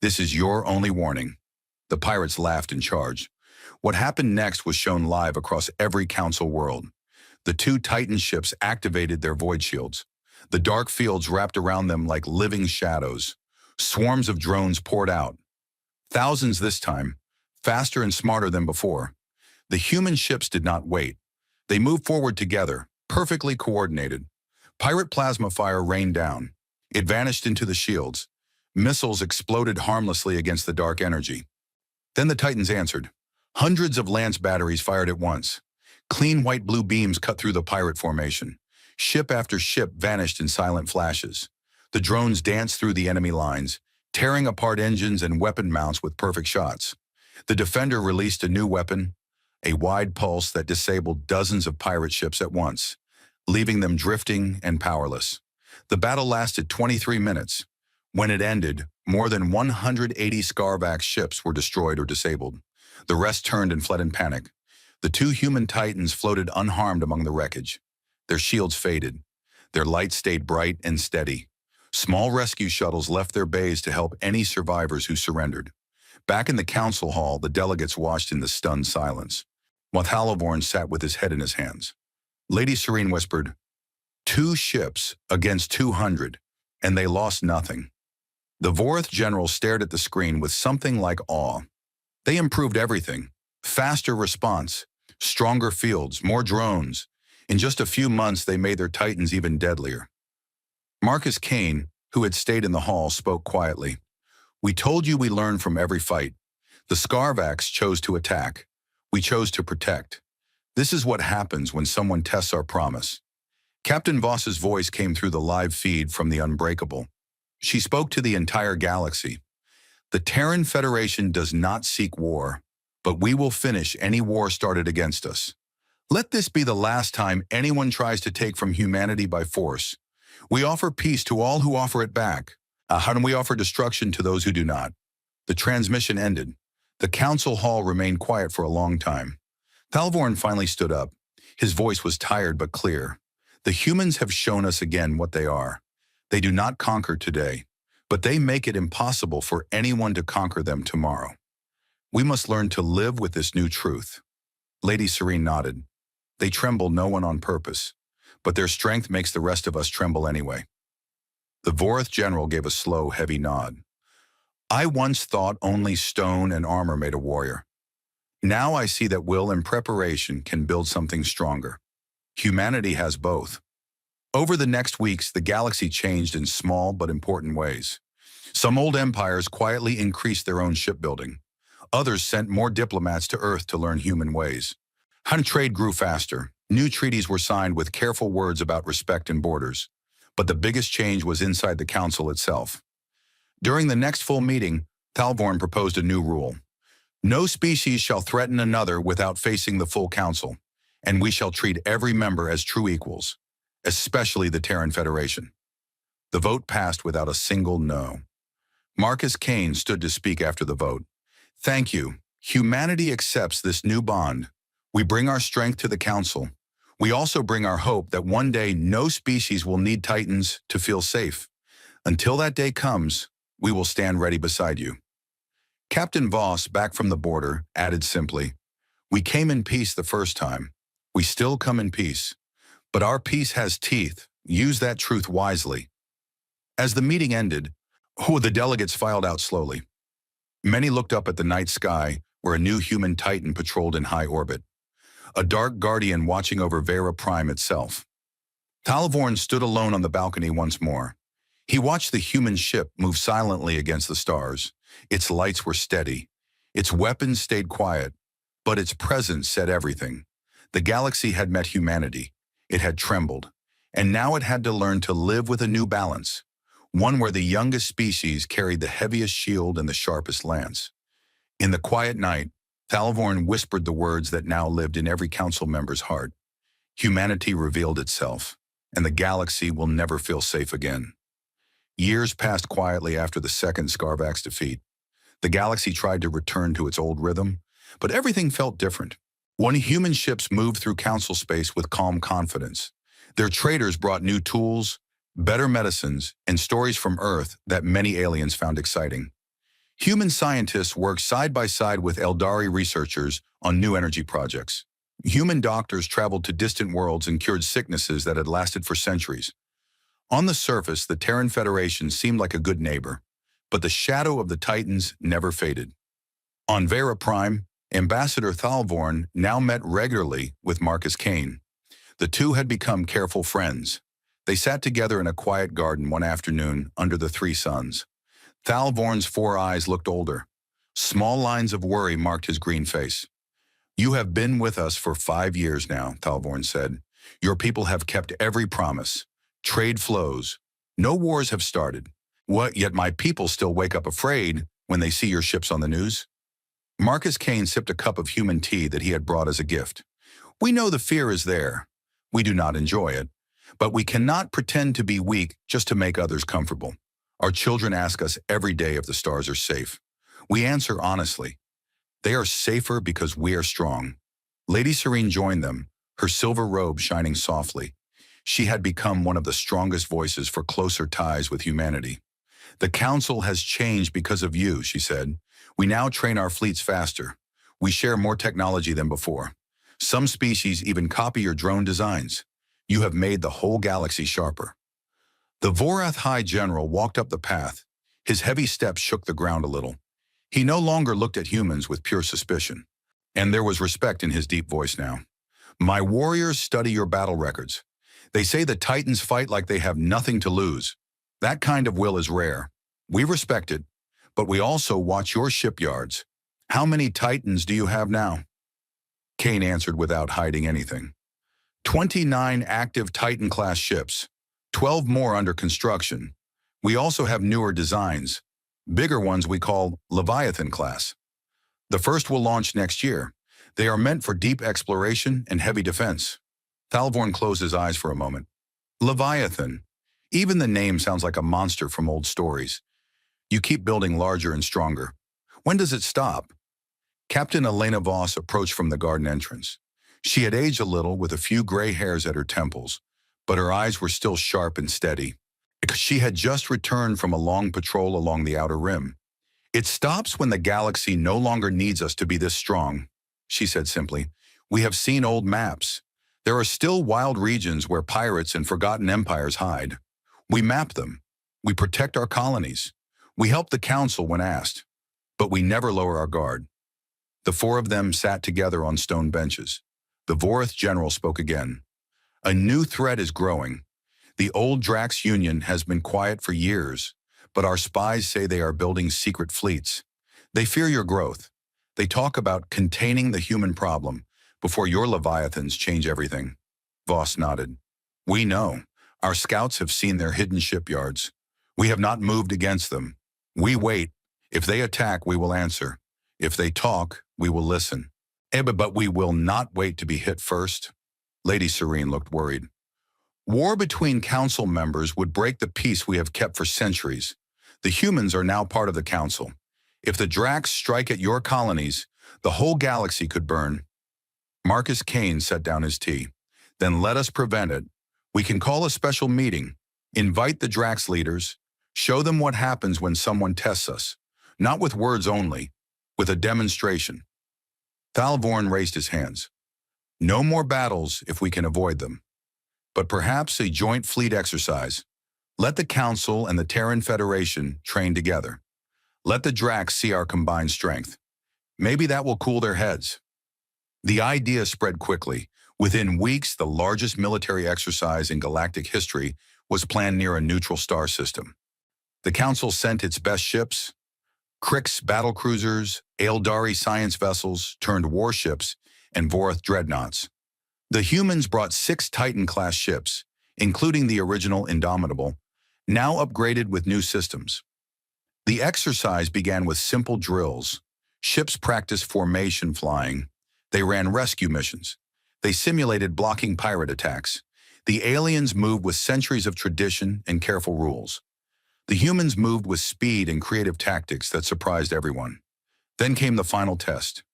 This is your only warning. The pirates laughed and charged. What happened next was shown live across every council world. The two Titan ships activated their void shields. The dark fields wrapped around them like living shadows. Swarms of drones poured out. Thousands this time, faster and smarter than before. The human ships did not wait. They moved forward together, perfectly coordinated. Pirate plasma fire rained down. It vanished into the shields. Missiles exploded harmlessly against the dark energy. Then the Titans answered. Hundreds of lance batteries fired at once. Clean white-blue beams cut through the pirate formation. Ship after ship vanished in silent flashes. The drones danced through the enemy lines, tearing apart engines and weapon mounts with perfect shots. The Defender released a new weapon, a wide pulse that disabled dozens of pirate ships at once, leaving them drifting and powerless. The battle lasted 23 minutes. When it ended, more than 180 Scarvax ships were destroyed or disabled. The rest turned and fled in panic. The two human Titans floated unharmed among the wreckage. Their shields faded. Their lights stayed bright and steady. Small rescue shuttles left their bays to help any survivors who surrendered. Back in the council hall, the delegates watched in the stunned silence, while Thalvorn sat with his head in his hands. Lady Serene whispered, 2 ships against 200, and they lost nothing. The Vorith general stared at the screen with something like awe. They improved everything. Faster response, stronger fields, more drones. In just a few months, they made their Titans even deadlier. Marcus Kane, who had stayed in the hall, spoke quietly. We told you we learned from every fight. The Scarvax chose to attack. We chose to protect. This is what happens when someone tests our promise. Captain Voss's voice came through the live feed from the Unbreakable. She spoke to the entire galaxy. The Terran Federation does not seek war, but we will finish any war started against us. Let this be the last time anyone tries to take from humanity by force. We offer peace to all who offer it back. And we offer destruction to those who do not. The transmission ended. The council hall remained quiet for a long time. Thalvorn finally stood up. His voice was tired but clear. The humans have shown us again what they are. They do not conquer today, but they make it impossible for anyone to conquer them tomorrow. We must learn to live with this new truth. Lady Serene nodded. They tremble no one on purpose, but their strength makes the rest of us tremble anyway. The Vorith general gave a slow, heavy nod. I once thought only stone and armor made a warrior. Now I see that will and preparation can build something stronger. Humanity has both. Over the next weeks, the galaxy changed in small but important ways. Some old empires quietly increased their own shipbuilding. Others sent more diplomats to Earth to learn human ways. Trade grew faster. New treaties were signed with careful words about respect and borders. But the biggest change was inside the council itself. During the next full meeting, Thalvorn proposed a new rule. No species shall threaten another without facing the full council, and we shall treat every member as true equals, especially the Terran Federation. The vote passed without a single no. Marcus Kane stood to speak after the vote. Thank you. Humanity accepts this new bond. We bring our strength to the council. We also bring our hope that one day no species will need Titans to feel safe. Until that day comes, we will stand ready beside you. Captain Voss, back from the border, added simply, we came in peace the first time. We still come in peace. But our peace has teeth. Use that truth wisely. As the meeting ended, the delegates filed out slowly. Many looked up at the night sky where a new human Titan patrolled in high orbit. A dark guardian watching over Vera Prime itself. Thalvorn stood alone on the balcony once more. He watched the human ship move silently against the stars. Its lights were steady. Its weapons stayed quiet, but its presence said everything. The galaxy had met humanity. It had trembled, and now it had to learn to live with a new balance, one where the youngest species carried the heaviest shield and the sharpest lance. In the quiet night, Thalvorn whispered the words that now lived in every council member's heart. Humanity revealed itself, and the galaxy will never feel safe again. Years passed quietly after the second Scarvax defeat. The galaxy tried to return to its old rhythm, but everything felt different. Human ships moved through council space with calm confidence. Their traders brought new tools, better medicines, and stories from Earth that many aliens found exciting. Human scientists worked side by side with Eldari researchers on new energy projects. Human doctors traveled to distant worlds and cured sicknesses that had lasted for centuries. On the surface, the Terran Federation seemed like a good neighbor, but the shadow of the Titans never faded. On Vera Prime, Ambassador Thalvorn now met regularly with Marcus Kane. The two had become careful friends. They sat together in a quiet garden one afternoon under the 3 suns. Thalvorn's four eyes looked older. Small lines of worry marked his green face. You have been with us for 5 years now, Thalvorn said. Your people have kept every promise. Trade flows. No wars have started. What, yet my people still wake up afraid when they see your ships on the news? Marcus Kane sipped a cup of human tea that he had brought as a gift. We know the fear is there. We do not enjoy it. But we cannot pretend to be weak just to make others comfortable. Our children ask us every day if the stars are safe. We answer honestly. They are safer because we are strong. Lady Serene joined them, her silver robe shining softly. She had become one of the strongest voices for closer ties with humanity. The council has changed because of you, she said. We now train our fleets faster. We share more technology than before. Some species even copy your drone designs. You have made the whole galaxy sharper. The Vorath High General walked up the path. His heavy steps shook the ground a little. He no longer looked at humans with pure suspicion. And there was respect in his deep voice now. My warriors study your battle records. They say the Titans fight like they have nothing to lose. That kind of will is rare. We respect it, but we also watch your shipyards. How many Titans do you have now? Kane answered without hiding anything. 29 active Titan-class ships, 12 more under construction. We also have newer designs, bigger ones we call Leviathan-class. The first will launch next year. They are meant for deep exploration and heavy defense. Thalvorn closed his eyes for a moment. Leviathan. Even the name sounds like a monster from old stories. You keep building larger and stronger. When does it stop? Captain Elena Voss approached from the garden entrance. She had aged a little with a few gray hairs at her temples, but her eyes were still sharp and steady. She had just returned from a long patrol along the outer rim. It stops when the galaxy no longer needs us to be this strong, she said simply. We have seen old maps. There are still wild regions where pirates and forgotten empires hide. We map them. We protect our colonies. We help the council when asked, but we never lower our guard. The four of them sat together on stone benches. The Vorath general spoke again. A new threat is growing. The old Drax Union has been quiet for years, but our spies say they are building secret fleets. They fear your growth. They talk about containing the human problem before your Leviathans change everything. Voss nodded. We know. Our scouts have seen their hidden shipyards. We have not moved against them. We wait. If they attack, we will answer. If they talk, we will listen. But we will not wait to be hit first. Lady Serene looked worried. War between council members would break the peace we have kept for centuries. The humans are now part of the council. If the Drax strike at your colonies, the whole galaxy could burn. Marcus Kane set down his tea. Then let us prevent it. We can call a special meeting, invite the Drax leaders, show them what happens when someone tests us, not with words only, with a demonstration. Thalvorn raised his hands. No more battles if we can avoid them. But perhaps a joint fleet exercise. Let the Council and the Terran Federation train together. Let the Drax see our combined strength. Maybe that will cool their heads. The idea spread quickly. Within weeks, the largest military exercise in galactic history was planned near a neutral star system. The Council sent its best ships, Krix battlecruisers, Aeldari science vessels turned warships, and Vorath dreadnoughts. The humans brought 6 Titan-class ships, including the original Indomitable, now upgraded with new systems. The exercise began with simple drills. Ships practiced formation flying. They ran rescue missions. They simulated blocking pirate attacks. The aliens moved with centuries of tradition and careful rules. The humans moved with speed and creative tactics that surprised everyone. Then came the final test,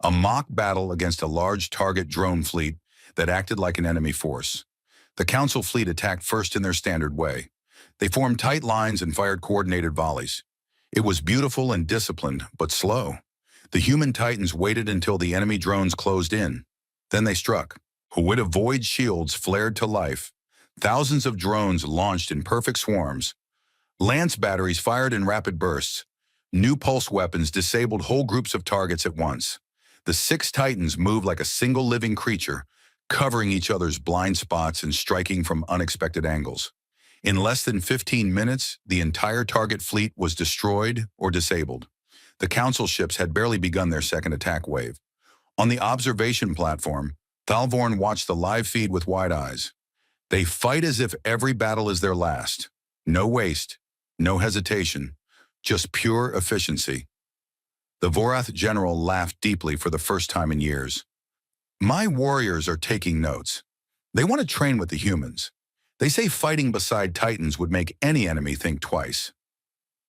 a mock battle against a large target drone fleet that acted like an enemy force. The Council fleet attacked first in their standard way. They formed tight lines and fired coordinated volleys. It was beautiful and disciplined, but slow. The human Titans waited until the enemy drones closed in. Then they struck. With void shields flared to life. Thousands of drones launched in perfect swarms. Lance batteries fired in rapid bursts. New pulse weapons disabled whole groups of targets at once. The 6 Titans moved like a single living creature, covering each other's blind spots and striking from unexpected angles. In less than 15 minutes, the entire target fleet was destroyed or disabled. The Council ships had barely begun their second attack wave. On the observation platform, Thalvorn watched the live feed with wide eyes. They fight as if every battle is their last. No waste, no hesitation, just pure efficiency. The Vorath general laughed deeply for the first time in years. My warriors are taking notes. They want to train with the humans. They say fighting beside Titans would make any enemy think twice.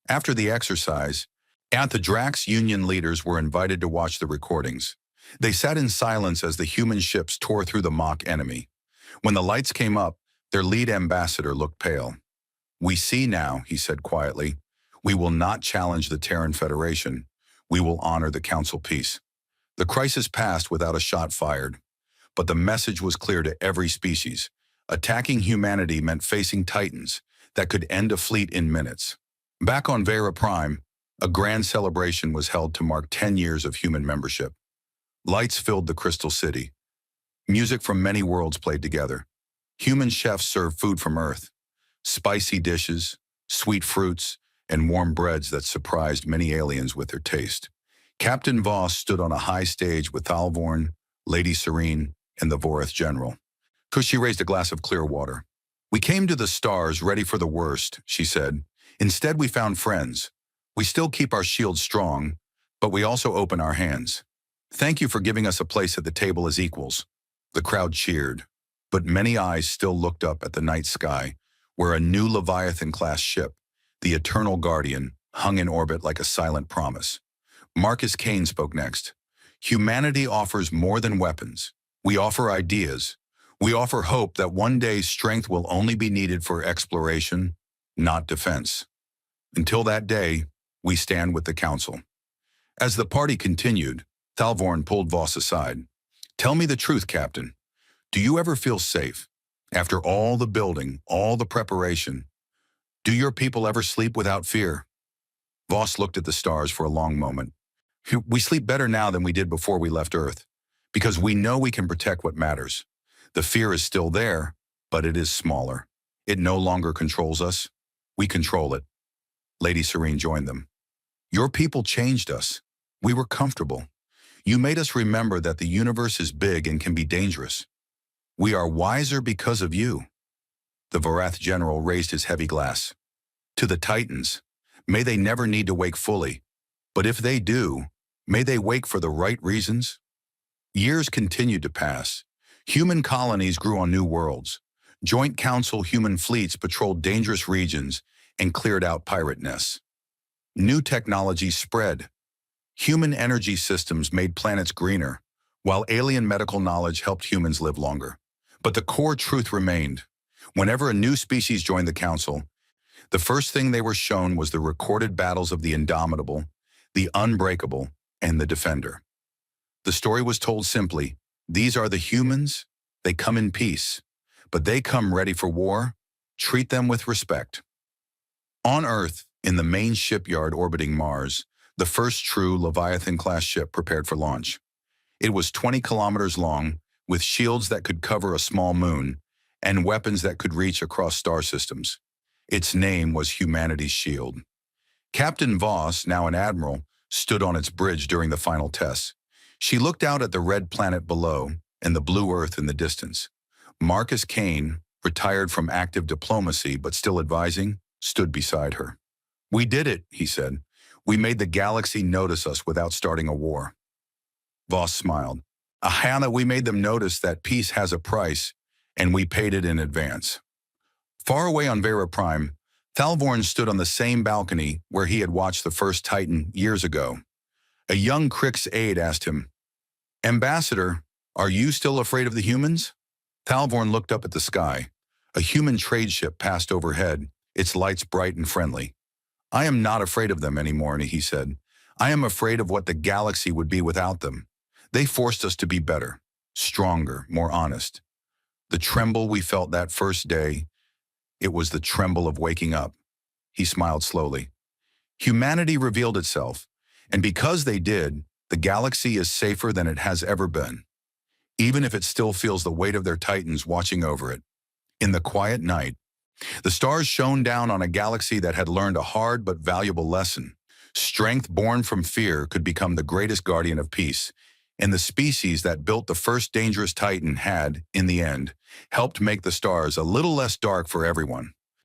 After the exercise, the Drax Union leaders were invited to watch the recordings. They sat in silence as the human ships tore through the mock enemy. When the lights came up, their lead ambassador looked pale. We see now, he said quietly. We will not challenge the Terran Federation. We will honor the Council peace. The crisis passed without a shot fired. But the message was clear to every species. Attacking humanity meant facing Titans that could end a fleet in minutes. Back on Vera Prime, a grand celebration was held to mark 10 years of human membership. Lights filled the Crystal City. Music from many worlds played together. Human chefs served food from Earth. Spicy dishes, sweet fruits, and warm breads that surprised many aliens with their taste. Captain Voss stood on a high stage with Thalvorn, Lady Serene, and the Vorath General. She raised a glass of clear water. We came to the stars ready for the worst, she said. Instead, we found friends. We still keep our shields strong, but we also open our hands. Thank you for giving us a place at the table as equals. The crowd cheered, but many eyes still looked up at the night sky, where a new Leviathan-class ship, the Eternal Guardian, hung in orbit like a silent promise. Marcus Kane spoke next. Humanity offers more than weapons. We offer ideas. We offer hope that one day strength will only be needed for exploration, not defense. Until that day, we stand with the Council. As the party continued, Thalvorn pulled Voss aside. Tell me the truth, Captain. Do you ever feel safe? After all the building, all the preparation, do your people ever sleep without fear? Voss looked at the stars for a long moment. We sleep better now than we did before we left Earth, because we know we can protect what matters. The fear is still there, but it is smaller. It no longer controls us. We control it. Lady Serene joined them. Your people changed us. We were comfortable. You made us remember that the universe is big and can be dangerous. We are wiser because of you. The Vorath general raised his heavy glass. To the Titans, may they never need to wake fully. But if they do, may they wake for the right reasons. Years continued to pass. Human colonies grew on new worlds. Joint Council human fleets patrolled dangerous regions and cleared out pirate nests. New technology spread. Human energy systems made planets greener, while alien medical knowledge helped humans live longer. But the core truth remained. Whenever a new species joined the Council, the first thing they were shown was the recorded battles of the Indomitable, the Unbreakable, and the Defender. The story was told simply. These are the humans. They come in peace, but they come ready for war. Treat them with respect. On Earth, in the main shipyard orbiting Mars, the first true Leviathan-class ship prepared for launch. It was 20 kilometers long, with shields that could cover a small moon, and weapons that could reach across star systems. Its name was Humanity's Shield. Captain Voss, now an admiral, stood on its bridge during the final tests. She looked out at the red planet below and the blue Earth in the distance. Marcus Kane, retired from active diplomacy but still advising, stood beside her. We did it, he said. We made the galaxy notice us without starting a war. Voss smiled. Ahana, we made them notice that peace has a price, and we paid it in advance. Far away on Vera Prime, Thalvorn stood on the same balcony where he had watched the first Titan years ago. A young Krix aide asked him, Ambassador, are you still afraid of the humans? Thalvorn looked up at the sky. A human trade ship passed overhead, its lights bright and friendly. I am not afraid of them anymore, he said. I am afraid of what the galaxy would be without them. They forced us to be better, stronger, more honest. The tremble we felt that first day, it was the tremble of waking up. He smiled slowly. Humanity revealed itself. And because they did, the galaxy is safer than it has ever been, even if it still feels the weight of their Titans watching over it. In the quiet night, The stars shone down on a galaxy that had learned a hard but valuable lesson. Strength born from fear could become the greatest guardian of peace, and the species that built the first dangerous Titan had, in the end, helped make the stars a little less dark for everyone.